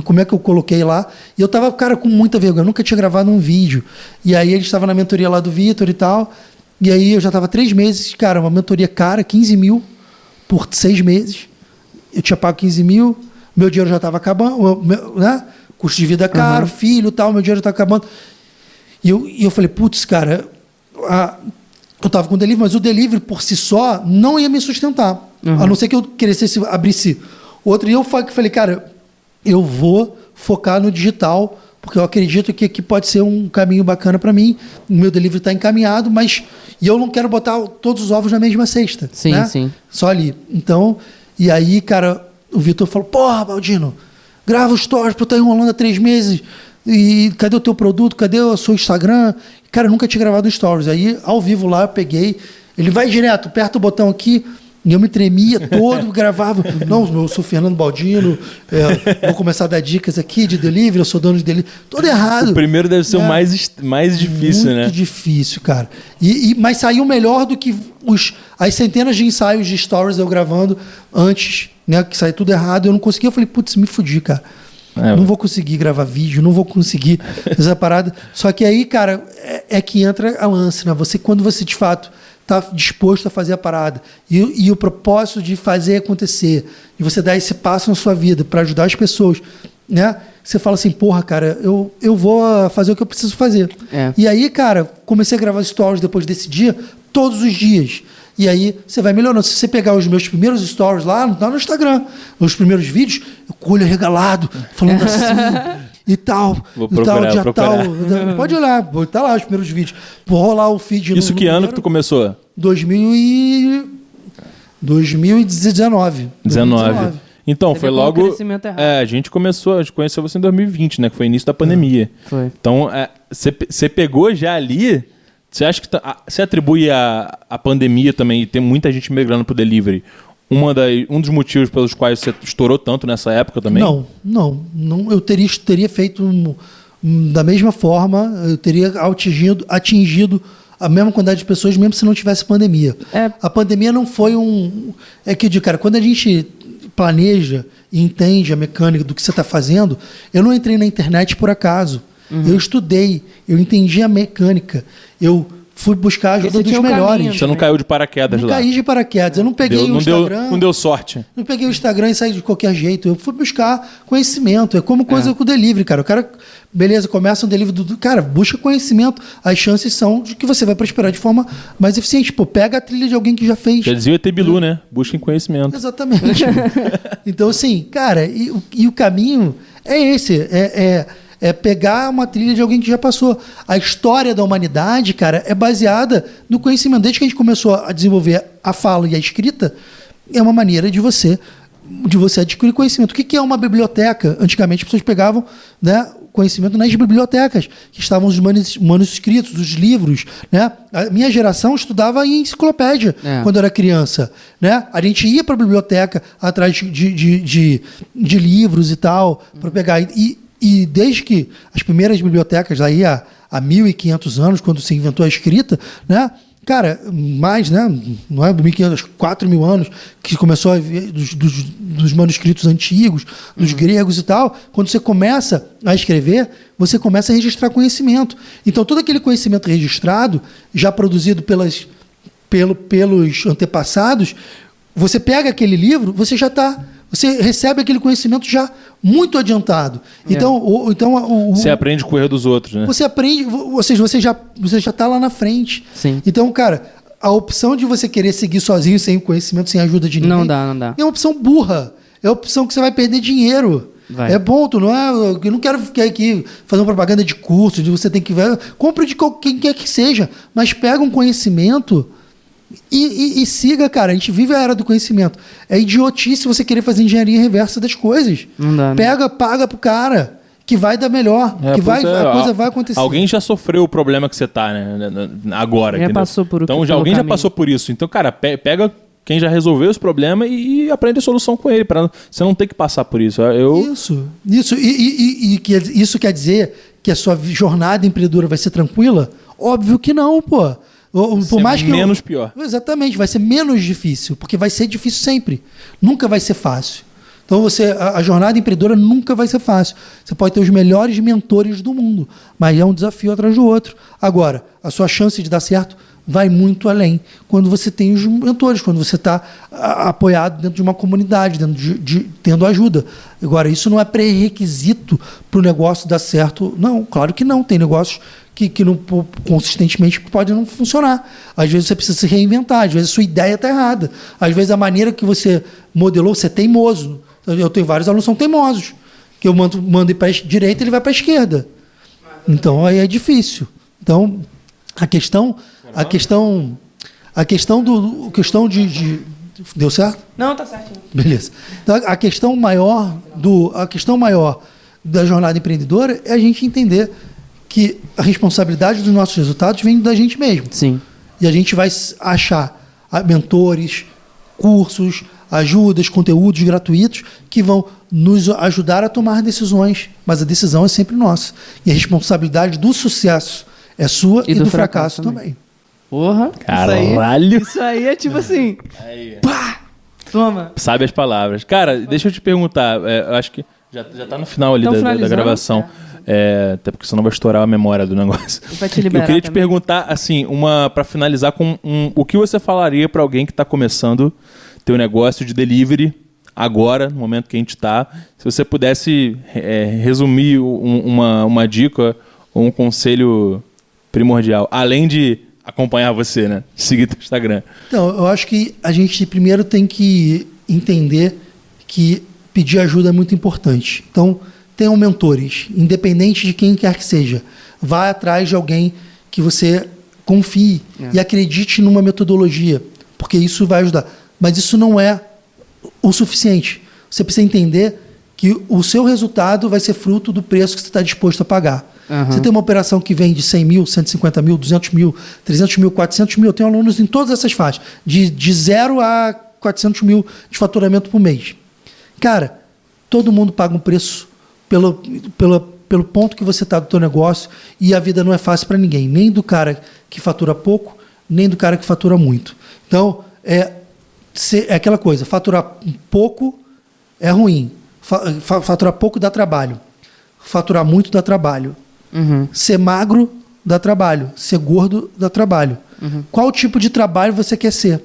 como é que eu coloquei lá, e eu tava, cara, com muita vergonha, eu nunca tinha gravado um vídeo, e aí a gente tava na mentoria lá do Vitor e tal, e aí eu já tava 3 meses, cara, uma mentoria cara, 15 mil por 6 meses, eu tinha pago 15 mil, meu dinheiro já tava acabando, né, custo de vida caro, filho e tal, meu dinheiro já tava acabando, e eu falei, putz, cara, eu tava com o delivery, mas o delivery por si só não ia me sustentar, a não ser que eu quisesse abrisse outro dia eu falei, cara, eu vou focar no digital, porque eu acredito que aqui pode ser um caminho bacana para mim. O meu delivery está encaminhado, mas eu não quero botar todos os ovos na mesma cesta. Sim, né? sim. Só ali. Então, e aí, cara, o Vitor falou, porra, Baldino, grava os stories para eu estar enrolando há 3 meses. E cadê o teu produto? Cadê o seu Instagram? Cara, eu nunca tinha gravado stories. Aí, ao vivo lá, eu peguei. Ele vai direto, aperta o botão aqui. E eu me tremia todo, gravava. Não, eu sou Fernando Baldino, vou começar a dar dicas aqui de delivery, eu sou dono de delivery. Todo errado. O primeiro deve ser o mais difícil, muito, né? Muito difícil, cara. Mas saiu melhor do que as centenas de ensaios de stories eu gravando antes, né? Que saiu tudo errado, eu não conseguia. Eu falei, putz, me fudi, cara. Não vou conseguir gravar vídeo, não vou conseguir essa parada. Só que aí, cara, é que entra a lance, né? Quando você, de fato, tá disposto a fazer a parada e o propósito de fazer acontecer, e você dar esse passo na sua vida para ajudar as pessoas, né? Você fala assim, porra, cara, eu vou fazer o que eu preciso fazer. E aí, cara, comecei a gravar stories depois desse dia, todos os dias. E aí você vai melhorando. Se você pegar os meus primeiros stories lá no Instagram, os primeiros vídeos, eu com o olho regalado, falando assim e tal. Vou procurar. Tal. Pode olhar, tá lá os primeiros vídeos. Vou rolar o feed. Isso que ano que tu começou? 2019. 19. Então, Você foi pegou um logo. crescimento errado. A gente conheceu você em 2020, né? Que foi início da pandemia. Foi. Então, você pegou já ali. Você acha que você atribui a pandemia também e tem muita gente migrando pro delivery? Um dos motivos pelos quais você estourou tanto nessa época também? Não. Eu teria feito da mesma forma, eu teria atingido a mesma quantidade de pessoas, mesmo se não tivesse pandemia. A pandemia não foi É que, cara, quando a gente planeja e entende a mecânica do que você está fazendo, eu não entrei na internet por acaso. Eu estudei, eu entendi a mecânica, eu fui buscar a ajuda dos melhores. Você não caiu de paraquedas lá? Não caí de paraquedas, eu não peguei o Instagram. Não deu sorte. Não peguei o Instagram e saí de qualquer jeito. Eu fui buscar conhecimento. É como coisa com o delivery, cara. O cara, beleza, começa um delivery cara, busca conhecimento. As chances são de que você vai prosperar de forma mais eficiente. Pô, pega a trilha de alguém que já fez. Já dizia o ET Bilu, né? Busquem conhecimento. Exatamente. Então, assim, cara, e o caminho é esse. É pegar uma trilha de alguém que já passou. A história da humanidade, cara, é baseada no conhecimento. Desde que a gente começou a desenvolver a fala e a escrita, é uma maneira de você adquirir conhecimento. O que é uma biblioteca? Antigamente as pessoas pegavam, né, conhecimento nas bibliotecas, que estavam os manuscritos, os livros, né? A minha geração estudava em enciclopédia quando era criança, né? A gente ia para a biblioteca atrás de livros e tal, para pegar. E desde que as primeiras bibliotecas, aí há 1.500 anos, quando se inventou a escrita, né? Cara, mais, né? Não é 1.500, 4.000 anos, que começou a ver dos manuscritos antigos, dos gregos e tal. Quando você começa a escrever, você começa a registrar conhecimento. Então, todo aquele conhecimento registrado, já produzido pelos antepassados, você pega aquele livro, você recebe aquele conhecimento já muito adiantado. Então, você aprende com o erro dos outros, né? Você aprende, ou seja, você já está lá na frente. Sim. Então, cara, a opção de você querer seguir sozinho, sem conhecimento, sem ajuda de ninguém... Não dá. É uma opção burra. É a opção que você vai perder dinheiro. É bom, tu não é... Eu não quero ficar aqui fazendo propaganda de curso, de você tem que ver... Compre de quem quer que seja, mas pega um conhecimento... E siga, cara. A gente vive a era do conhecimento. É idiotice você querer fazer engenharia reversa das coisas. Não dá, paga pro cara que vai dar melhor. A coisa vai acontecer. Alguém já sofreu o problema que você tá, né? Agora. Já passou por então, alguém já passou por isso. Então, cara, pega quem já resolveu esse problema e aprende a solução com ele, para você não ter que passar por isso. Isso quer dizer que a sua jornada empreendedora vai ser tranquila? Óbvio que não, pô. Por mais que menos pior. Exatamente, vai ser menos difícil, porque vai ser difícil sempre. Nunca vai ser fácil. Então a jornada empreendedora nunca vai ser fácil. Você pode ter os melhores mentores do mundo, mas é um desafio atrás do outro. Agora, a sua chance de dar certo vai muito além quando você tem os mentores, quando você está apoiado dentro de uma comunidade, tendo ajuda. Agora, isso não é pré-requisito para o negócio dar certo. Não, claro que não. Tem negócios que não, consistentemente pode não funcionar. Às vezes você precisa se reinventar, às vezes a sua ideia está errada. Às vezes a maneira que você modelou, você é teimoso. Eu tenho vários alunos que são teimosos, que eu mando ir para a direita, ele vai para a esquerda. Então aí é difícil. Então a questão de deu certo? Não, tá certo. Beleza. Então a questão maior da jornada empreendedora é a gente entender que a responsabilidade dos nossos resultados vem da gente mesmo. Sim. E a gente vai achar mentores, cursos, ajudas, conteúdos gratuitos que vão nos ajudar a tomar decisões. Mas a decisão é sempre nossa. E a responsabilidade do sucesso é sua e do fracasso também. Porra. Caralho. Isso aí é tipo assim... Aí. Pá! Toma. Sabe as palavras. Cara, deixa eu te perguntar. Eu acho que Já tá no final ali Tão da finalizando, gravação. Até porque senão vai estourar a memória do negócio. Vai te liberar Eu queria te também. perguntar, assim, pra finalizar com o que você falaria pra alguém que tá começando teu negócio de delivery agora, no momento que a gente tá. Se você pudesse resumir uma dica ou um conselho primordial, além de acompanhar você, né? Seguir teu Instagram. Então, eu acho que a gente primeiro tem que entender que pedir ajuda é muito importante. Então, tenham mentores, independente de quem quer que seja. Vá atrás de alguém que você confie e acredite numa metodologia, porque isso vai ajudar. Mas isso não é o suficiente. Você precisa entender que o seu resultado vai ser fruto do preço que você está disposto a pagar. Você tem uma operação que vem de 100 mil, 150 mil, 200 mil, 300 mil, 400 mil. Eu tenho alunos em todas essas faixas, de 0 a 400 mil de faturamento por mês. Cara, todo mundo paga um preço pelo ponto que você está do teu negócio, e a vida não é fácil para ninguém, nem do cara que fatura pouco, nem do cara que fatura muito. Então, é aquela coisa, faturar pouco é ruim, faturar pouco dá trabalho, faturar muito dá trabalho, ser magro dá trabalho, ser gordo dá trabalho. Qual tipo de trabalho você quer ser?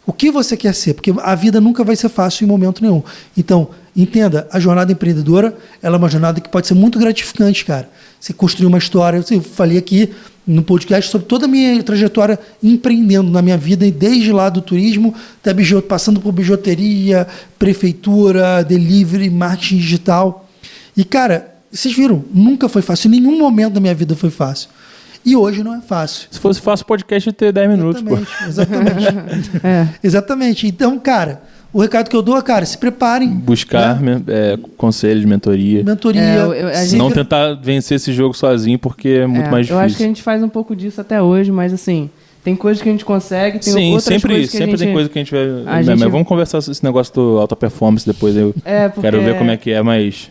O que você quer ser? Porque a vida nunca vai ser fácil em momento nenhum. Então, entenda, a jornada empreendedora, ela é uma jornada que pode ser muito gratificante, cara. Você construir uma história. Eu falei aqui no podcast sobre toda a minha trajetória empreendendo na minha vida, desde lá do turismo, até passando por bijuteria, prefeitura, delivery, marketing digital. E, cara, vocês viram, nunca foi fácil. Em nenhum momento da minha vida foi fácil. E hoje não é fácil. Se fosse fácil, o podcast ia ter 10 minutos, pô. Exatamente. Exatamente. Então, cara, o recado que eu dou é, cara, se preparem. Buscar conselhos, mentoria. Não tentar vencer esse jogo sozinho, porque é muito mais difícil. Eu acho que a gente faz um pouco disso até hoje, mas assim, tem coisas que a gente consegue, tem outras coisas que sempre tem coisa que a gente vai... Mas vamos conversar sobre esse negócio do alta performance depois. Eu quero ver como é que é, mas...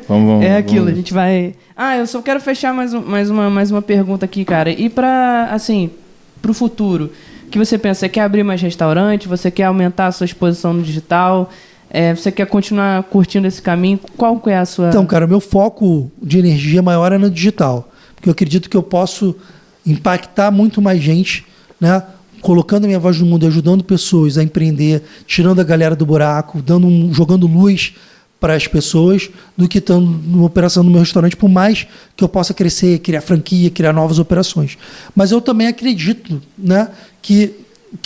Vamos, aquilo, a gente vai... eu só quero fechar mais uma pergunta aqui, cara. E pro futuro, o que você pensa? Você quer abrir mais restaurante? Você quer aumentar a sua exposição no digital? Você quer continuar curtindo esse caminho? Qual que é a sua... Então, cara, meu foco de energia maior é no digital. Porque eu acredito que eu posso impactar muito mais gente, né? Colocando a minha voz no mundo, ajudando pessoas a empreender, tirando a galera do buraco, jogando luz para as pessoas, do que estando numa operação no meu restaurante, por mais que eu possa crescer, criar franquia, criar novas operações. Mas eu também acredito, né, que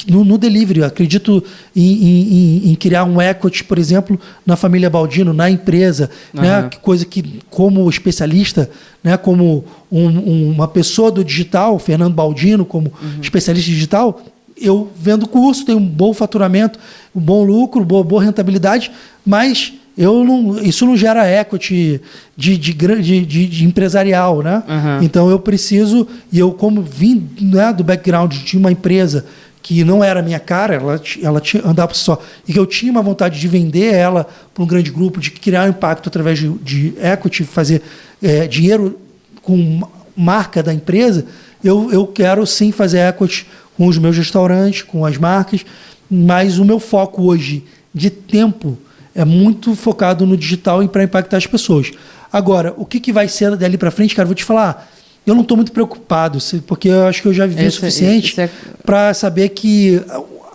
no delivery, eu acredito em criar um equity, por exemplo, na família Baldino, na empresa, né, coisa que, como especialista, né, como uma pessoa do digital, Fernando Baldino, como especialista digital, eu vendo curso, tenho um bom faturamento, um bom lucro, boa rentabilidade, mas isso não gera equity de empresarial, né? Então eu preciso, e eu como vim, né, do background de uma empresa que não era a minha cara, ela andava por si só, e que eu tinha uma vontade de vender ela para um grande grupo, de criar um impacto através de equity, fazer dinheiro com marca da empresa, eu quero sim fazer equity com os meus restaurantes, com as marcas, mas o meu foco hoje de tempo é muito focado no digital e para impactar as pessoas. Agora, o que vai ser dali para frente, cara, vou te falar, eu não estou muito preocupado, porque eu acho que eu já vivi o suficiente para saber que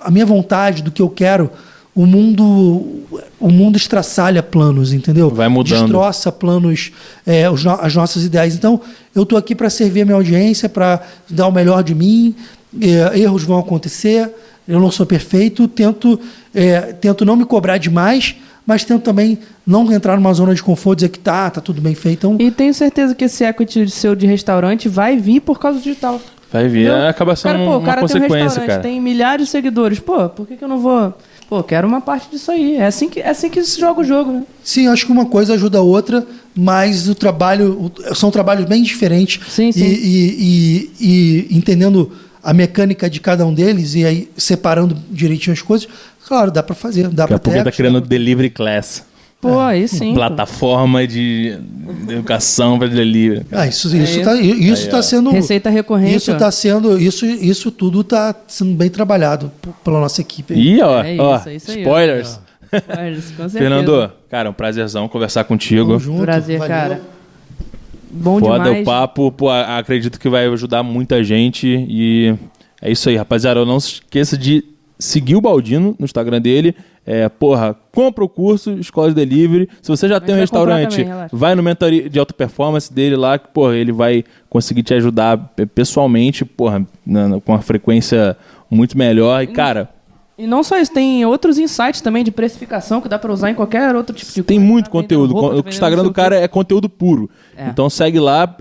a minha vontade, do que eu quero, o mundo estraçalha planos, entendeu? Vai mudando. Destroça planos, as nossas ideias. Então, eu estou aqui para servir a minha audiência, para dar o melhor de mim, erros vão acontecer, eu não sou perfeito, tento não me cobrar demais, mas tento também não entrar numa zona de conforto, dizer que tá tudo bem feito. Então... E tenho certeza que esse equity seu de restaurante vai vir por causa do digital. Vai vir, acaba sendo uma consequência, tem um restaurante, cara. Tem milhares de seguidores. Por que eu não vou... quero uma parte disso aí. É assim que se joga o jogo, né? Sim, acho que uma coisa ajuda a outra, mas são trabalhos bem diferentes. Sim. E entendendo a mecânica de cada um deles e aí separando direitinho as coisas, claro, dá para fazer. Daqui a pouco tá criando delivery class. Aí sim. Plataforma de educação para delivery. Isso está sendo... Receita recorrente. Isso tudo está sendo bem trabalhado pela nossa equipe. Isso aí, spoilers. Mas, com certeza. Fernando, cara, um prazerzão conversar contigo. Tamo junto, Prazer, valeu. cara. Bom Foda demais. o papo, pô, acredito que vai ajudar muita gente e é isso aí, rapaziada. Não se esqueça de seguir o Baldino no Instagram dele. Compra o curso Escola de Delivery. Se você já tem um vai comprar restaurante, também, relaxa. vai no mentoria de alta performance dele lá, que, porra, ele vai conseguir te ajudar pessoalmente, porra, com uma frequência muito melhor. E, cara, E não só isso, tem outros insights também de precificação que dá pra usar em qualquer outro tipo de tem coisa. muito Tá vendendo conteúdo. roupa, tá O vendendo Instagram não sei do o quê. cara é conteúdo puro. É. Então segue lá,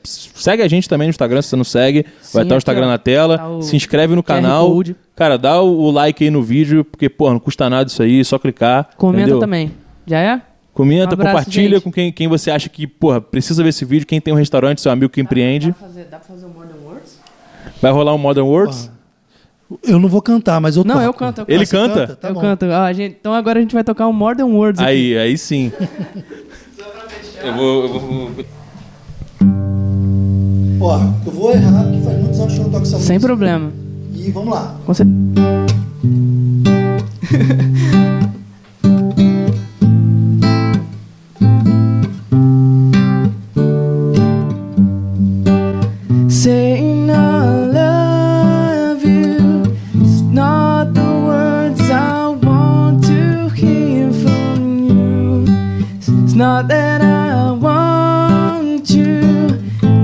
segue a gente também no Instagram, se você não segue. Sim, Vai estar o aqui, Instagram ó, na tela. tá o Se inscreve no QR canal. Code. Cara, dá o like aí no vídeo, porque, pô, não custa nada isso aí, só clicar. Comenta entendeu? também. Já é? Comenta, Um abraço, compartilha gente. com quem você acha que, porra, precisa ver esse vídeo. Quem tem um restaurante, seu amigo que empreende. Dá pra fazer o Modern Words? Vai rolar um Modern Words. Eu não vou cantar, mas eu Não, toco. eu canto. Ele Você canta? Tá eu bom. canto. Ó, então agora a gente vai tocar um Modern Words aqui. Aí sim. eu vou... Ó, eu vou errar, porque faz muitos anos que eu não toco essa música. Sem problema. E vamos lá. Com certeza. Saying I love you is not the words I want to hear from you. It's not that I want you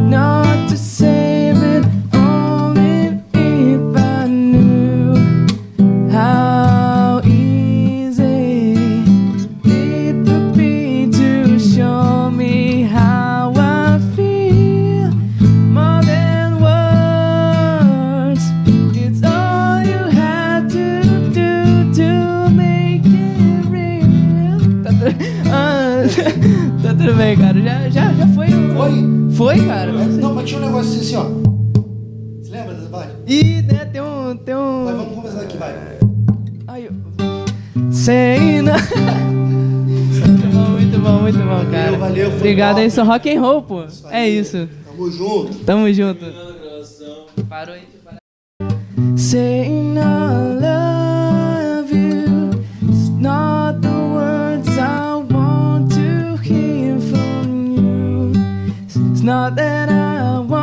not to say it, only if I knew how easy it would be to show me how I feel. More than words, it's all you had to do to make it real. Tá tudo bem, cara. Já foi. Foi? Foi, cara. Não, mas tinha um negócio assim, ó. Você lembra dessa parte? E, né, tem um... Mas vamos começar aqui, vai. Ai, Sei não. Muito bom, cara. Valeu, foi Obrigado top. aí, sou rock and roll, pô. É isso. Tamo junto. Tamo junto. Parou aí. Saying I love you is not the words I want to hear from you. It's not that I want